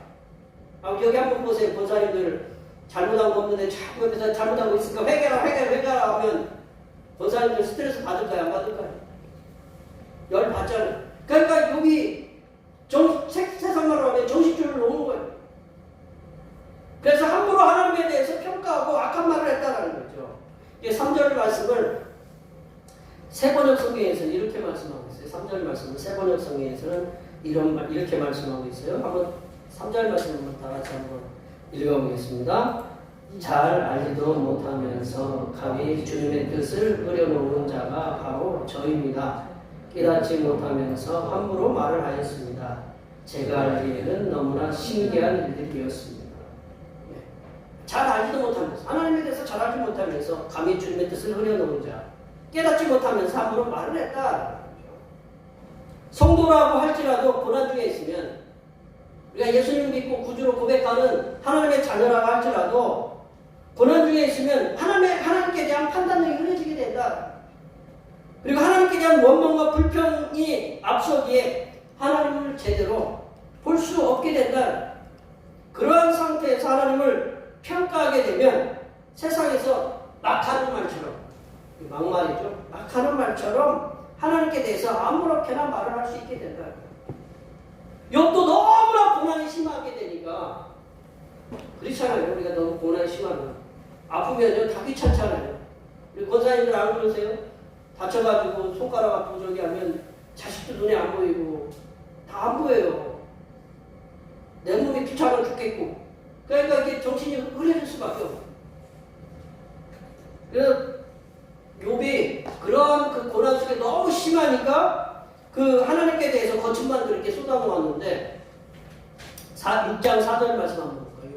여기 한번 보세요. 권사님들 잘못한 거 없는데 자꾸 옆에서 잘못하고 있으니까 회개라 하면 권사님들 스트레스 받을까요? 안 받을까요? 열 받잖아요. 그러니까 여기 세상 말로 하면 정신줄을 놓은 거예요. 그래서 함부로 하나님에 대해서 평가하고 악한 말을 했다는 거죠. 3절 말씀을 세번역 성경에서는 이렇게 말씀하고 있어요. 3절 말씀은 세번역 성경에서는 이렇게 말씀하고 있어요. 한번 3절 말씀 한번 다 같이 한번 읽어보겠습니다. 잘 알지도 못하면서 감히 주님의 뜻을 어려놓은 자가 바로 저입니다. 깨닫지 못하면서 함부로 말을 하였습니다. 제가 알기에는 너무나 신기한 일들이었습니다. 잘 알지도 못하면서, 하나님에 대해서 잘 알지 못하면서 감히 주님의 뜻을 어려놓은 자, 깨닫지 못하면서 함부로 말을 했다. 성도라고 할지라도 고난 중에 있으면, 우리가 예수님 믿고 구주로 고백하는 하나님의 자녀라고 할지라도 고난 중에 있으면 하나님께 대한 판단력이 흐려지게 된다. 그리고 하나님께 대한 원망과 불평이 앞서기에 하나님을 제대로 볼 수 없게 된다. 그러한 상태에서 하나님을 평가하게 되면 세상에서 막 하는 말처럼, 막말이죠. 막 하는 말처럼 하나님께 대해서 아무렇게나 말을 할 수 있게 된다. 욥도 너무나 고난이 심하게 되니까 그렇잖아요. 우리가 너무 고난이 심하면 아프면요 다 귀찮잖아요. 우리 권사님들 안 그러세요? 다쳐가지고 손가락 아프고 저기 하면 자식도 눈에 안 보이고 다 안 보여요. 내 몸이 귀찮아 죽겠고. 그러니까 이게 정신이 흐려질 수밖에 없어요. 그래서 욥이 그런 그 고난 속에 너무 심하니까 그 하나님께 대해서 거친 말을 그렇게 쏟아놓았는데 6장 4절 말씀 한번 볼까요?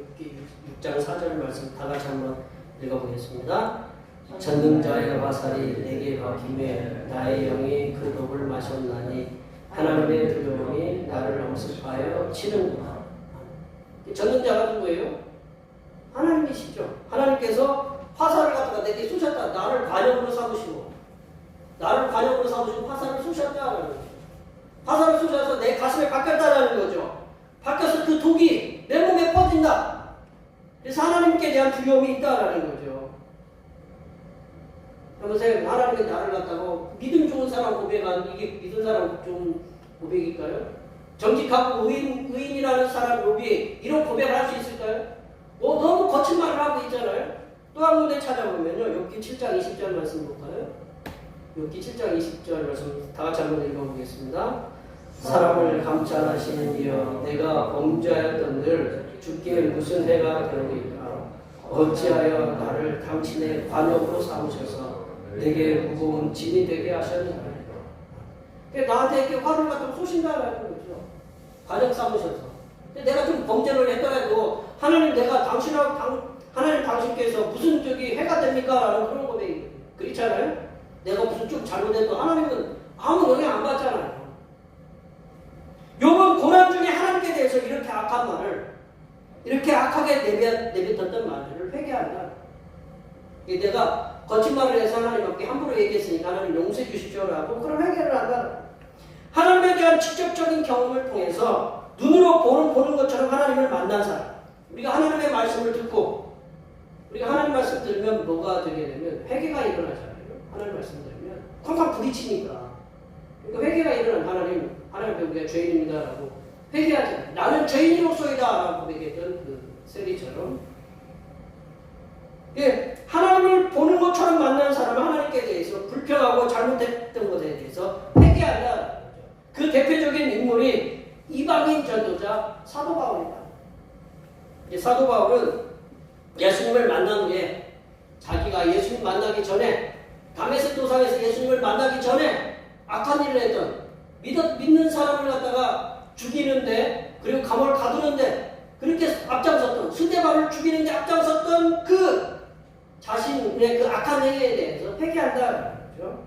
6장 4절 말씀 다 같이 한번 읽어보겠습니다. 전능자의 화살이 내게 박힘에 나의 영이 그 독을 마셨나니 하나님의 두려움이 나를 엄습하여 치는구나. 전능자가 누구예요? 하나님이시죠. 하나님께서 화살을 갖다가 내게 쏘셨다. 나를 관역으로 삼으시고 화살을 쏘셨다는 거죠. 화살을 쏘셔서 내 가슴에 박혔다는 거죠. 박혀서 그 독이 내 몸에 퍼진다. 그래서 하나님께 대한 두려움이 있다라는 거죠. 여보세요. 하나님이 나를 갖다가 믿음 좋은 사람 고백한 이게 믿은 사람 좋은 고백일까요? 정직하고 의인이라는 사람 욥이 이런 고백을 할 수 있을까요? 너무 거친 말을 하고 있잖아요. 또 한 군데 찾아보면요. 욥기 7장 20절 말씀 볼까요? 욥기 7장 20절 말씀 다 같이 한번 읽어보겠습니다. 사람을 감찰하시는 이여 내가 범죄하였던들 주께 무슨 해가 되오리까? 어찌하여 나를 당신의 관역으로 삼으셔서 내게 무거운 짐이 되게 하셨느냐? 나한테 이렇게 화를 갖다 쏘신다라는 거죠. 관역 삼으셔서. 내가 좀 범죄를 했더라도 하나님 내가 하나님 당신께서 무슨 해가 됩니까? 라는 그런 고백이 그렇잖아요. 내가 무슨 좀 잘못해도 하나님은 아무 영향 안 받잖아요. 욥은 고난 중에 하나님께 대해서 이렇게 악한 말을 이렇게 악하게 내뱉었던 말들을 회개한다. 내가 거친 말을 해서 하나님께 함부로 얘기했으니까 하나님 용서해 주십시오라고 그런 회개를 한다. 하나님에 대한 직접적인 경험을 통해서 눈으로 보는 것처럼 하나님을 만난 사람. 우리가 하나님의 말씀을 듣고 우리가 하나님 말씀 들으면 뭐가 되게 되면 회개가 일어나잖아요. 하나님 말씀 들으면 쾅쾅 부딪히니까. 그러니까 회개가 일어나면 하나님 우리가 죄인입니다라고 회개하잖아요. 나는 죄인으로서이다라고 고백했던 그 세리처럼 하나님을 보는 것처럼 만난 사람은 하나님께 대해서 불평하고 잘못했던 것에 대해서 회개한다. 그 대표적인 인물이 이방인 전도자 사도 바울이다. 사도 바울은 예수님을 만난 후에 자기가 예수님 만나기 전에 다메섹 도상에서 예수님을 만나기 전에 악한 일을 했던 믿는 사람을 갖다가 죽이는데 그리고 감옥을 가두는데 그렇게 앞장섰던 스데반을 죽이는데 앞장섰던 그 자신의 그 악한 행위에 대해서 회개한다. 그렇죠?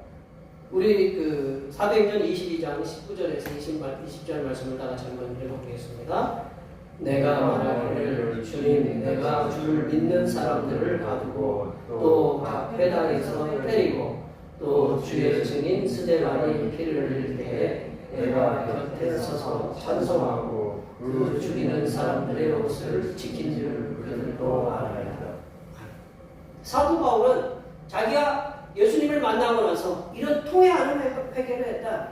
우리 그 사도행전 22장 19절에서 20절 말씀을 다 같이 한번 읽어보겠습니다. 내가 말하기를 주님 내가 주를 믿는 사람들을 가두고 또 각 회당에서 때리고 또 주의 증인 스데반이 피를 흘릴 때에 내가 곁에 서서 찬송하고 그 죽이는 사람들의 옷을 지킨 줄 그들도 알아야 한다. 사도 바울은 자기가 예수님을 만나고 나서 이런 통해 하는 회개를 했다.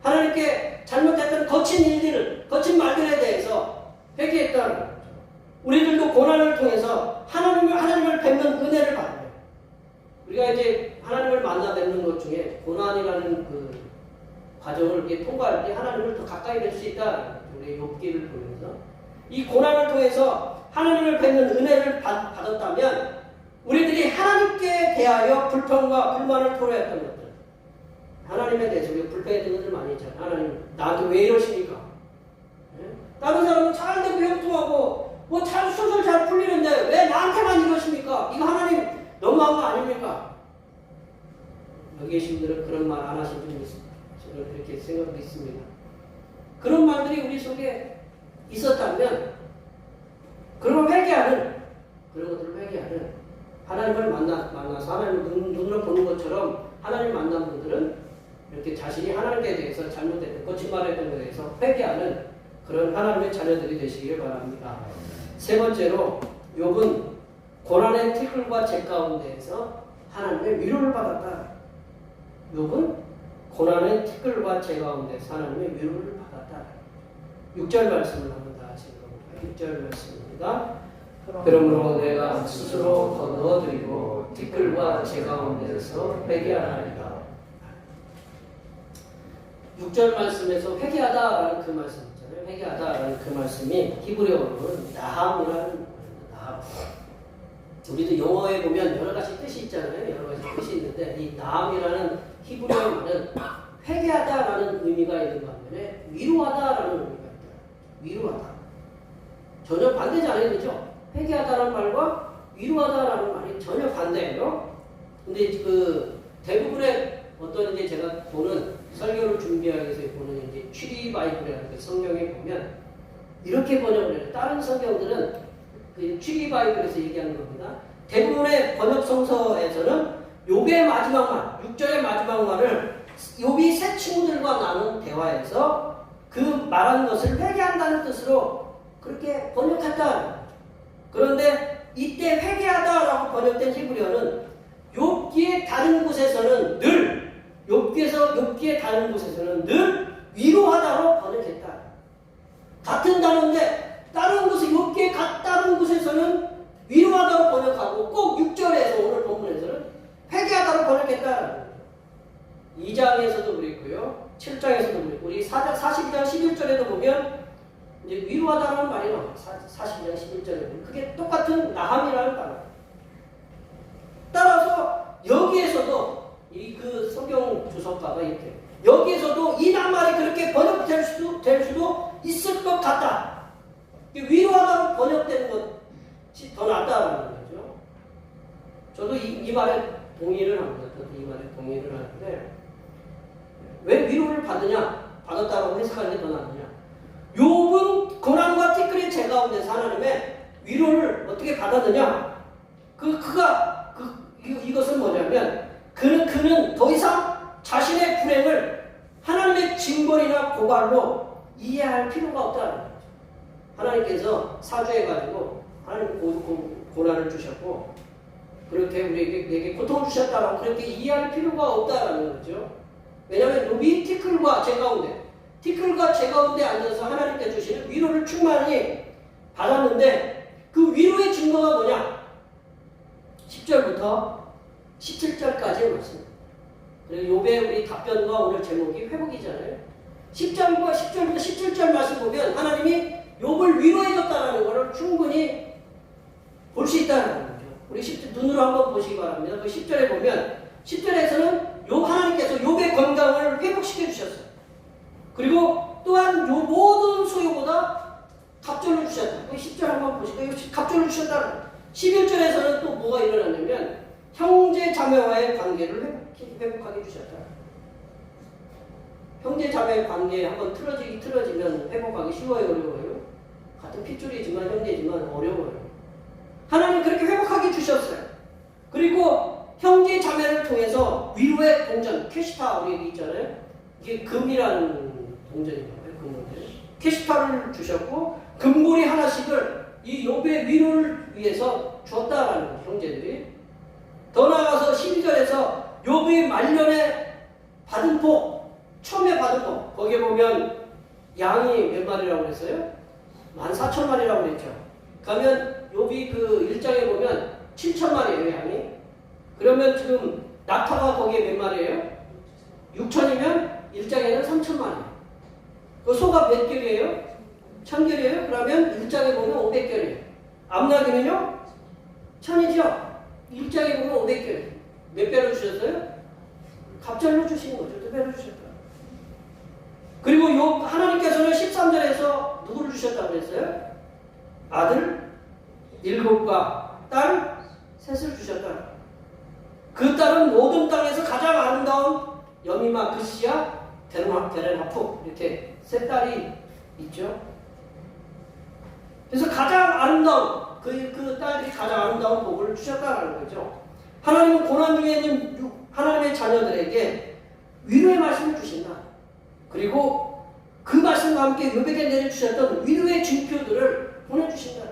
하나님께 잘못했던 거친 말들에 대해서 회개했다는 거죠. 우리들도 고난을 통해서 하나님을 뵙는 은혜를 받아요. 우리가 이제 하나님을 만나 뵙는 것 중에 고난이라는 그 과정을 이렇게 통과할 때 하나님을 더 가까이 뵐 수 있다. 우리 욥기를 보면서 이 고난을 통해서 하나님을 뵙는 은혜를 받았다면 우리들이 하나님께 대하여 불평과 불만을 토로했던 것들, 하나님에 대해서 우리가 불평했던 것들 많이 있잖아요. 하나님 나한테 왜 이러십니까? 네? 다른 사람은 잘 되고 형통하고 뭐 수술 잘 풀리는데 왜 나한테만 이러십니까? 이거 하나님 너무한 거 아닙니까? 여기 계신 분들은 그런 말 안 하신 분이 있습니다. 저는 그렇게 생각도 있습니다. 그런 말들이 우리 속에 있었다면 그런 것들을 회개하는 하나님을 만나서 하나님을 눈으로 보는 것처럼 하나님 만난 분들은 이렇게 자신이 하나님께 대해서 잘못했던 거짓말했던 것에 대해서 회개하는 그런 하나님의 자녀들이 되시기를 바랍니다. 세 번째로 욥은 고난의 티끌과 재 가운데에서 하나님의 위로를 받았다. 욥은 고난의 티끌과 재 가운데서 하나님의 위로를 받았다. 6절 말씀을 한번 다 같이 읽어볼까요? 6절 말씀입니다. 그러므로 내가 스스로 거두어드리고 티끌과 재 가운데서 회개하나이다. 6절 말씀에서 회개하다라는 그 말씀 있잖아요. 회개하다라는 그 말씀이 히브리어로는 나함이라는 거예요. 우리도 영어에 보면 여러 가지 뜻이 있잖아요. 여러 가지 뜻이 있는데 이 나함이라는 히브리어 말은 회개하다라는 의미가 있는 반면에 위로하다라는 의미가 있다. 위로하다. 전혀 반대잖아요. 그죠? 회개하다라는 말과 위로하다라는 말이 전혀 반대예요. 근데 그 대부분의 어떤 이제 제가 보는 설교를 준비하기 위해서 보는 이제 취리 바이블이라는 그 성경에 보면 이렇게 번역을 해요. 다른 성경들은 그 취리 바이블에서 얘기하는 겁니다. 대부분의 번역 성서에서는 욥의 마지막 말, 6절의 마지막 말을 욥이 세 친구들과 나눈 대화에서 그 말한 것을 회개한다는 뜻으로 그렇게 번역했다. 그런데 이때 회개하다라고 번역된 히브리어는 욥기의 다른 곳에서는 늘 욥기의 다른 곳에서는 늘 위로하다로 번역했다. 같은 단어인데 다른 곳에 욥기의 다른 곳에서는 위로하다로 번역하고 꼭 6절에서 오늘 본문에서는 회개하다로 번역했다. 2장에서도 그랬고요. 7장에서도 그랬고 우리 42장 11절에도 보면 이제 위로하다는 말이 나와요. 42장 11절에 보면 그게 똑같은 나함이라는 단어. 따라서 여기에서도 이 그 성경 주석가가 이렇게 여기에서도 이 낱말이 그렇게 번역될 수도 있을 것 같다. 위로하다로 번역되는 것이 더 낫다라는 거죠. 저도 이 말에 동의를 합니다. 저도 이 말에 동의를 하는데 왜 위로를 받았다고 해석하는 게 더 낫느냐? 욥은 고난과 티끌의 재 가운데서 하나님의 위로를 어떻게 받았느냐? 이것은 뭐냐면 그는 더 이상 자신의 불행을 하나님의 징벌이나 고발로 이해할 필요가 없다는 거죠. 하나님께서 사주해가지고 하나님 고난을 주셨고 그렇게 내게 고통을 주셨다라고 그렇게 이해할 필요가 없다라는 거죠. 왜냐하면 욥이 티끌과 재 가운데 앉아서 하나님께 주시는 위로를 충만히 받았는데 그 위로의 증거가 뭐냐? 10절부터 17절까지의 말씀. 그리고 욥의 우리 답변과 오늘 제목이 회복이잖아요. 10절부터 17절 말씀 보면 하나님이 욥을 위로해줬다는 것을 충분히 볼 수 있다는 거죠. 우리 10절 눈으로 한번 보시기 바랍니다. 그 10절에 보면 10절에서는 하나님께서 욥의 건강을 회복시켜 주셨어요. 그리고 또한 요 모든 소유보다 갑절을 주셨다. 그 10절 한번 보실까요? 갑절을 주셨다. 11절에서는 또 뭐가 일어났냐면 형제 자매와의 관계를 회복하게 주셨다. 형제 자매의 관계 한번 틀어지면 회복하기 쉬워요, 어려워요? 같은 핏줄이지만 형제지만 어려워요. 하나님 그렇게 회복하게 주셨어요. 그리고 형제 자매를 통해서 위로의 동전, 캐시타 우리 얘기 있잖아요. 이게 금이라는 동전인가요? 금인데 캐시타를 주셨고 금고리 하나씩을 이 욥의 위로를 위해서 주었다라는 형제들이. 더 나아가서 12절에서 욥이 말년에 받은 복, 처음에 받은 복, 거기에 보면 양이 몇 마리라고 그랬어요? 14,000마리라고 그랬죠. 그러면 욥이 그 1장에 보면 7,000마리예요, 양이. 그러면 지금 낙타가 거기에 몇 마리예요? 6,000이면 1장에는 3,000마리. 그 소가 몇 결이에요? 1,000결이에요? 그러면 1장에 보면 500결이에요. 암나귀는요? 1,000이죠? 1장에 보면 500결. 몇 배로 주셨어요? 갑절로 주시는 거죠. 2배로 주셨다. 그리고 하나님께서는 13절에서 누구를 주셨다고 했어요? 아들 7과 딸 3을 주셨다. 그 딸은 모든 땅에서 가장 아름다운 여미마 그시야 데렌하프 이렇게 3딸이 있죠. 그래서 가장 아름다운 그 딸들이 가장 아름다운 복을 주셨다는 거죠. 하나님은 고난 중에 있는 하나님의 자녀들에게 위로의 말씀을 주신다. 그리고 그 말씀과 함께 욥에게 내려주셨던 위로의 징표들을 보내주신다.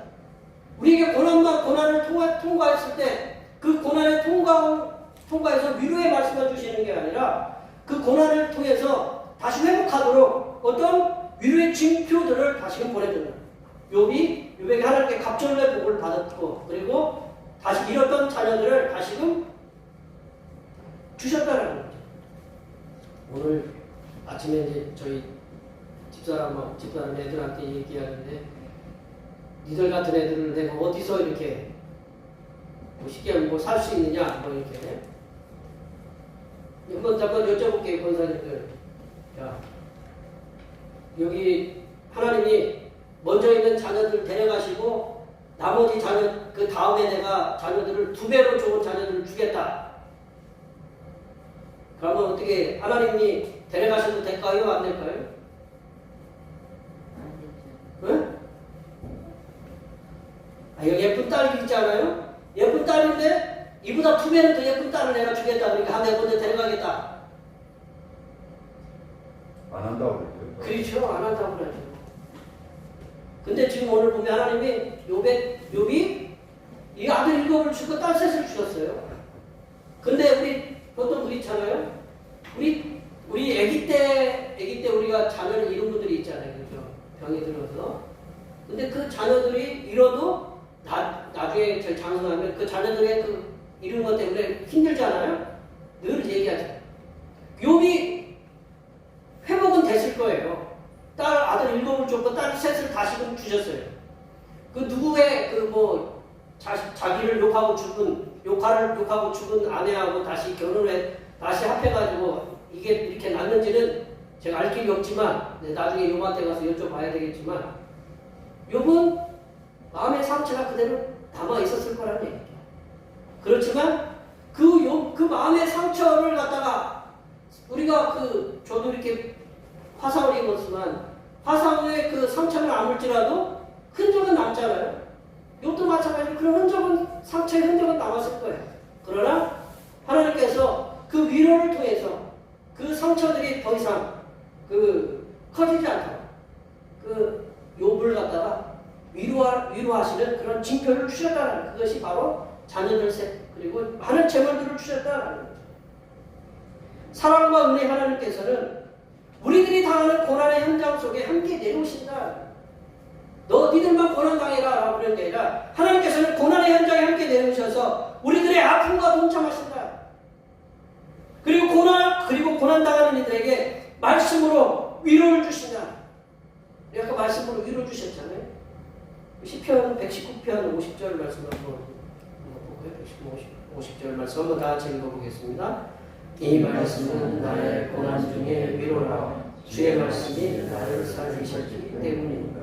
우리에게 고난을 통과했을 때 그 고난의 통과해서 위로의 말씀을 주시는 게 아니라 그 고난을 통해서 다시 회복하도록 어떤 위로의 징표들을 다시금 보내준다. 욥에게 하나님께 갑절의 복을 받았고 그리고 다시 잃었던 자녀들을 다시금 주셨다는 거죠. 오늘 아침에 이제 저희 집사람 애들한테 얘기하는데 니들 같은 애들을 내가 어디서 이렇게 뭐 쉽게 뭐 살 수 있느냐 뭐 이렇게 잠깐 여쭤볼게요. 권사님들. 자, 여기 하나님이 먼저 있는 자녀들 데려가시고 나머지 자녀 그 다음에 내가 자녀들을 2배로 좋은 자녀들을 주겠다. 그러면 어떻게 하나님이 데려가셔도 될까요? 안 될까요? 응? 여기 예쁜 딸이 있잖아요. 예쁜 딸인데 이보다 2배는 더 예쁜 딸을 내가 주겠다. 그러니까 내가 먼저 데려가겠다. 안 한다고 그랬죠. 그렇죠. 안 한다고 그러죠. 근데 지금 오늘 보면 하나님이 욥이 이 아들 7을 주고 딸 3을 주셨어요. 근데 보통 그렇잖아요. 우리 아기 때 우리가 자녀를 잃은 분들이 있잖아요. 그죠? 병이 들어서. 근데 그 자녀들이 잃어도 나중에 제일 장성하면 그 자녀들의 그 잃은 것 때문에 힘들잖아요. 늘 얘기하죠. 욥이 회복은 됐을 거예요. 아들 7을 줬고 딸 3을 다시금 주셨어요. 그 누구의 자기를 욕하고 죽은 아내하고 다시 다시 합해가지고 이게 이렇게 났는지는 제가 알 길이 없지만 나중에 욥한테 가서 여쭤봐야 되겠지만 욥은 마음의 상처가 그대로 남아 있었을 거라는 얘기예요. 그렇지만 그 마음의 상처를 갖다가 우리가 저도 이렇게 화상을 입었지만 화상의 그 상처는 아물지라도 흔적은 남잖아요. 욥도 마찬가지로 그런 상처의 흔적은 남았을 거예요. 그러나 하나님께서 그 위로를 통해서 그 상처들이 더 이상 커지지 않도록 욥을 갖다가 위로하시는 그런 징표를 주셨다는 그것이 바로 자녀들 셋 그리고 많은 재물들을 주셨다는 거죠. 사랑과 은혜 하나님께서는 우리들이 당하는 고난의 현장 속에 함께 내려오신다. 니들만 고난당해라 라고 그런 게 아니라 하나님께서는 고난의 현장에 함께 내려오셔서 우리들의 아픔과 동참하신다. 그리고 고난당하는 이들에게 말씀으로 위로를 주신다. 아까 말씀으로 위로 주셨잖아요. 시편 119편 50절 말씀 한번 보고요. 50절 말씀 한번 다 같이 읽어보겠습니다. 이 말씀은 나의 고난 중에 위로라. 주의 말씀이 나를 살리셨기 때문입니다.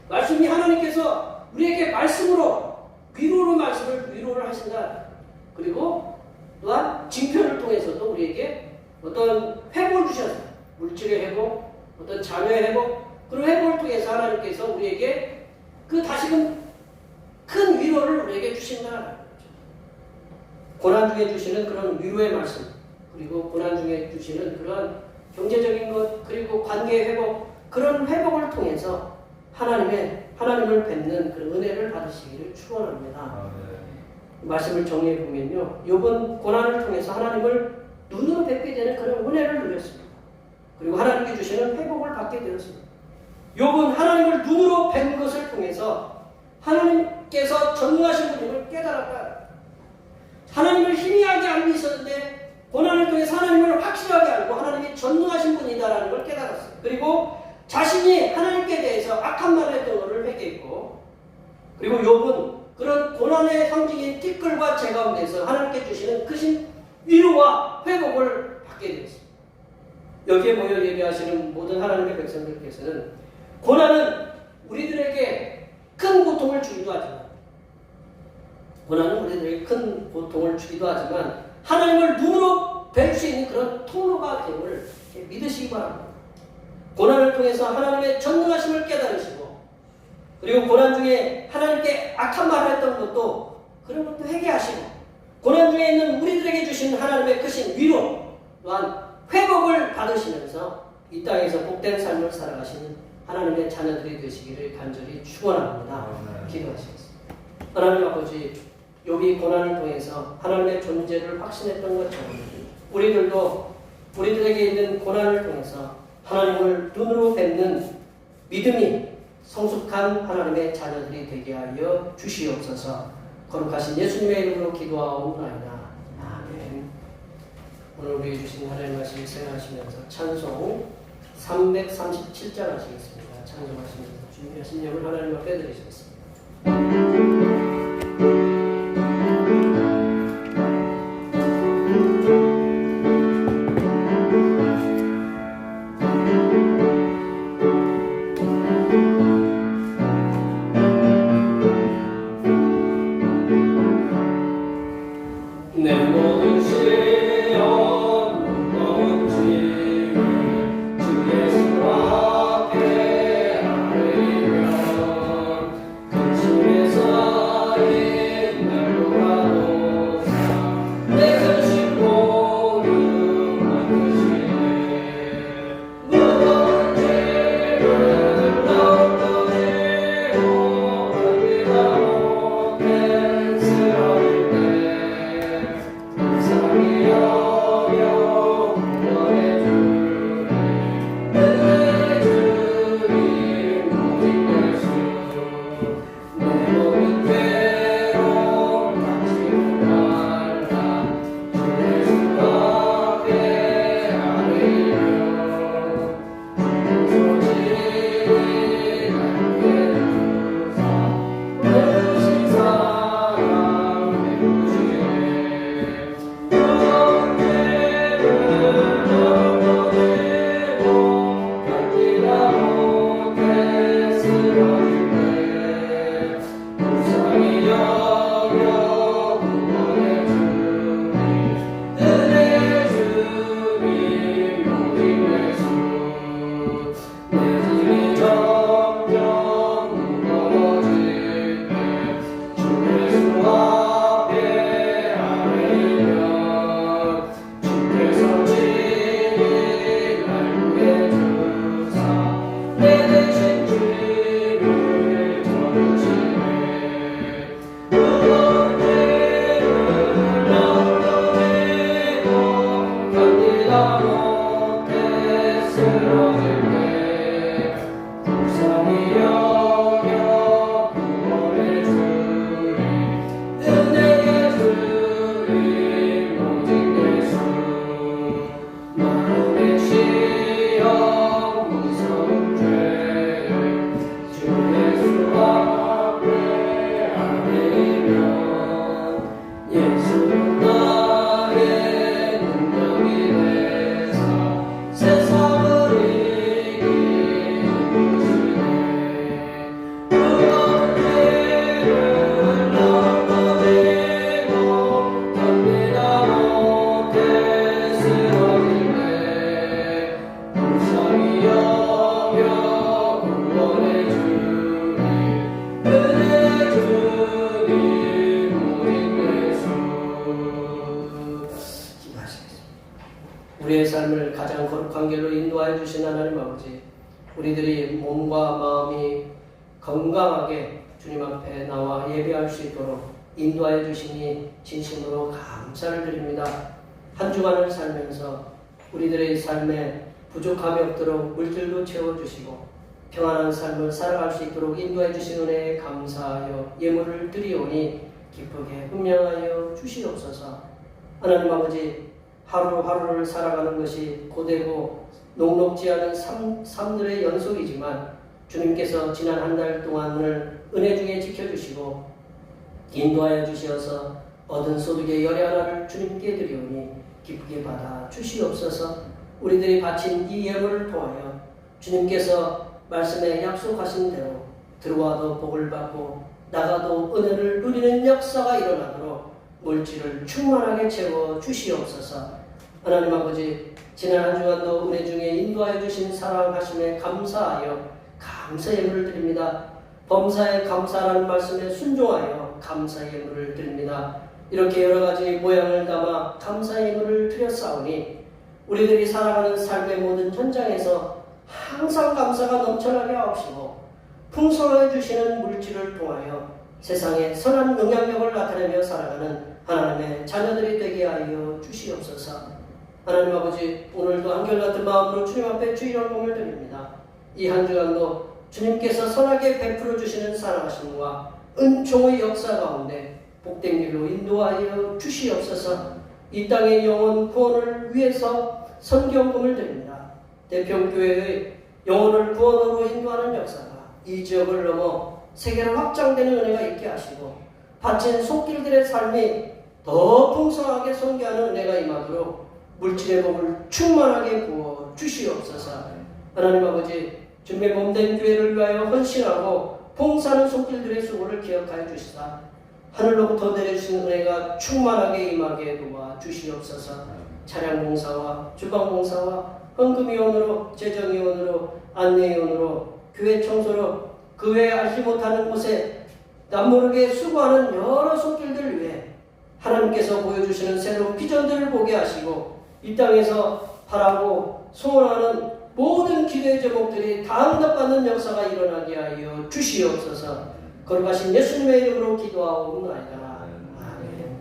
말씀이 하나님께서 우리에게 말씀으로 위로를 하신다. 그리고 또한 징표를 통해서도 우리에게 어떤 회복을 주셨어요. 물질의 회복, 어떤 자녀의 회복, 그런 회복을 통해서 하나님께서 우리에게 다시금 큰 위로를 우리에게 주신다. 고난 중에 주시는 그런 위로의 말씀, 그리고 고난 중에 주시는 그런 경제적인 것, 그리고 관계 회복, 그런 회복을 통해서 하나님을 뵙는 그런 은혜를 받으시기를 축원합니다. 말씀을 정리해 보면요, 욥은 고난을 통해서 하나님을 눈으로 뵙게 되는 그런 은혜를 누렸습니다. 그리고 하나님께 주시는 회복을 받게 되었습니다. 욥은 하나님을 눈으로 뵌 것을 통해서 하나님께서 전능하신 분임을 깨달았다. 하나님을 희미하게 알고 있었는데 고난을 통해서 하나님을 확실하게 알고 하나님이 전능하신 분이다라는 걸 깨달았어요. 그리고 자신이 하나님께 대해서 악한 말을 했던 것을 회개했고, 그리고 욥은 그런 고난의 상징인 티끌과 재 가운데서 하나님께 주시는 크신 위로와 회복을 받게 되었습니다. 여기에 모여 예배하시는 모든 하나님의 백성들께서는 고난은 우리들에게 큰 고통을 주기도 하지만, 고난은 우리들에게 큰 고통을 주기도 하지만 하나님을 눈으로 뵐 수 있는 그런 통로가 됨을 믿으시기 바랍니다. 고난을 통해서 하나님의 전능하심을 깨달으시고, 그리고 고난 중에 하나님께 악한 말을 했던 것도 그런 것도 회개하시고, 고난 중에 있는 우리들에게 주신 하나님의 크신 위로 또한 회복을 받으시면서 이 땅에서 복된 삶을 살아가시는 하나님의 자녀들이 되시기를 간절히 축원합니다. 기도하시겠습니다. 하나님 아버지, 욥이 고난을 통해서 하나님의 존재를 확신했던 것처럼 우리들도 우리들에게 있는 고난을 통해서 하나님을 눈으로 뵙는 믿음이 성숙한 하나님의 자녀들이 되게 하여 주시옵소서. 거룩하신 예수님의 이름으로 기도하옵나이다. 아멘. 오늘 우리에게 주신 하나님의 말씀을 생각하시면서 찬송 337장 하시겠습니다. 찬송하시면서 준비하신 예물 하나님 앞에 드리시겠습니다. 우리의 삶을 가장 거룩한 길로 인도하여 주신 하나님 아버지, 우리들이 몸과 마음이 건강하게 주님 앞에 나와 예배할 수 있도록 인도하여 주시니 진심으로 감사를 드립니다. 한 주간을 살면서 우리들의 삶에 부족함이 없도록 물질도 채워주시고 평안한 삶을 살아갈 수 있도록 인도해 주신 은혜에 감사하여 예물을 드리오니 기쁘게 분명하여 주시옵소서. 하나님 아버지, 하루하루를 살아가는 것이 고되고 녹록지 않은 삶들의 연속이지만 주님께서 지난 한 달 동안을 은혜 중에 지켜주시고 인도하여 주시어서 얻은 소득의 열의 하나를 주님께 드리오니 기쁘게 받아 주시옵소서. 우리들이 바친 이 예물을 통하여 주님께서 말씀에 약속하신 대로 들어와도 복을 받고 나가도 은혜를 누리는 역사가 일어나도록 물질을 충만하게 채워 주시옵소서. 하나님 아버지, 지난 한 주간도 은혜 중에 인도하여 주신 사랑하심에 감사하여 감사 예물을 드립니다. 범사에 감사라는 말씀에 순종하여 감사 예물을 드립니다. 이렇게 여러 가지 모양을 담아 감사 예물을 드렸사오니 우리들이 살아가는 삶의 모든 현장에서 항상 감사가 넘쳐나게 하옵시고 풍성하게 주시는 물질을 통하여 세상에 선한 영향력을 나타내며 살아가는 하나님의 자녀들이 되게 하여 주시옵소서. 하나님 아버지, 오늘도 한결같은 마음으로 주님 앞에 주일 헌금을 드립니다. 이 한 주간도 주님께서 선하게 베풀어 주시는 사랑하심과 은총의 역사 가운데 복된 길로 인도하여 주시옵소서. 이 땅의 영혼 구원을 위해서 선경금을 드립니다. 대평교회의 영혼을 구원으로 인도하는 역사가 이 지역을 넘어 세계로 확장되는 은혜가 있게 하시고 바친 손길들의 삶이 더 풍성하게 선교하는 은혜가 임하도록 물질의 복을 충만하게 부어 주시옵소서. 하나님 아버지, 주님의 몸된 교회를 위하여 헌신하고 봉사하는 손길들의 수고를 기억하여 주시사 하늘로부터 내려주신 은혜가 충만하게 임하게 도와 주시옵소서. 차량봉사와 주방봉사와 헌금위원으로, 재정위원으로, 안내위원으로, 교회 청소로, 그 외에 알지 못하는 곳에 남모르게 수고하는 여러 손길들 위해 하나님께서 보여주시는 새로운 비전들을 보게 하시고 이 땅에서 바라고 소원하는 모든 기도의 제목들이 다 응답받는 역사가 일어나게 하여 주시옵소서. 거룩하신 예수님의 이름으로 기도하옵나이다. 아멘.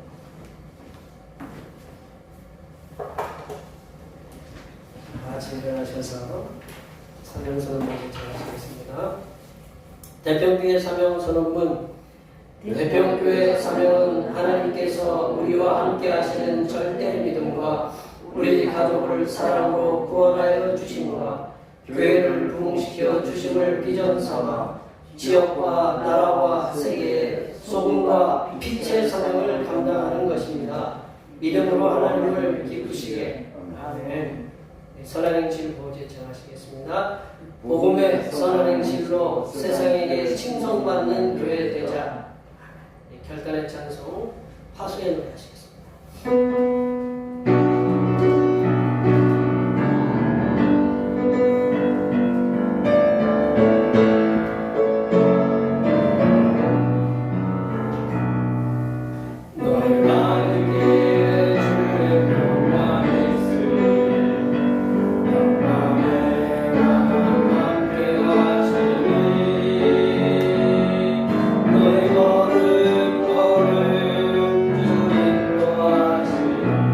같이 일어나셔서 사명선언문 전하시겠습니다. 대평교회 사명선언문. 대평교회 사명은 하나님께서 우리와 함께 하시는 절대 믿음과 우리 가족을 사랑으로 구원하여 주심과 교회를 부흥시켜 주심을 비전 삼아 지역과 나라와 세계의 소금과 빛의 사명을 감당하는 것입니다. 믿음으로 하나님을 기쁘시게. 아멘. 선한행실 보제 전하시겠습니다. 복음의 선한행실로 세상에게 칭송받는 교회 되자. 결단의 찬송 화수의 노래 하시겠습니다. 너의 걸음 걸음 주님 도와주니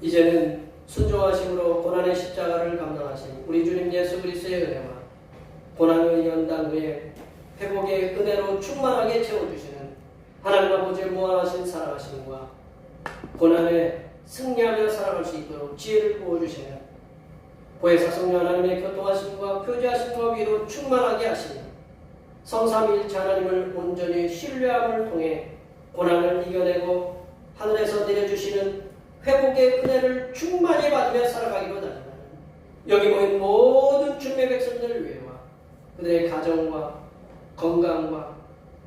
이제는 순종하심으로 고난의 십자가를 감당하신 우리 주님 예수 그리스도의 은혜와 고난의 연단 후에 회복의 은혜로 충만하게 채워주시는 하나님 아버지의 무한하신 사랑하심과 고난에 승리하며 살아갈 수 있도록 지혜를 부어주시는 보혜사 성령 하나님의 교통하심과 교제하심과 위로 충만하게 하시니 성삼위일체 하나님을 온전히 신뢰함을 통해 고난을 이겨내고 하늘에서 내려주시는 회복의 은혜를 충만히 받으며 살아가기로 다짐하는 여기 모인 모든 주님의 백성들 위해와 그들의 가정과 건강과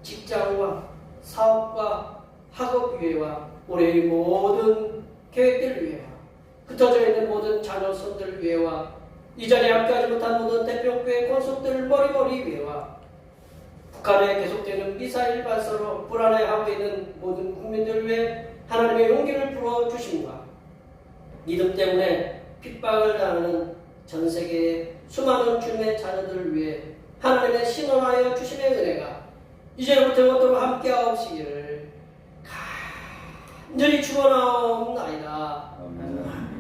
직장과 사업과 학업 위해와 올해의 모든 계획들 위해와 흩어져 있는 모든 자녀 손들 위해와 이 자리에 함께하지 못한 모든 대표교회 권속들 머리머리 위해와 북한에 계속되는 미사일 발사로 불안해하고 있는 모든 국민들 위해 하나님의 용기를 부어주심과 믿음 때문에 핍박을 당하는 전 세계의 수많은 주님의 자녀들을 위해 하나님의 신원하여 주심의 은혜가 이제부터 영원토록 함께하옵시기를 간절히 축원하옵나이다. 아멘.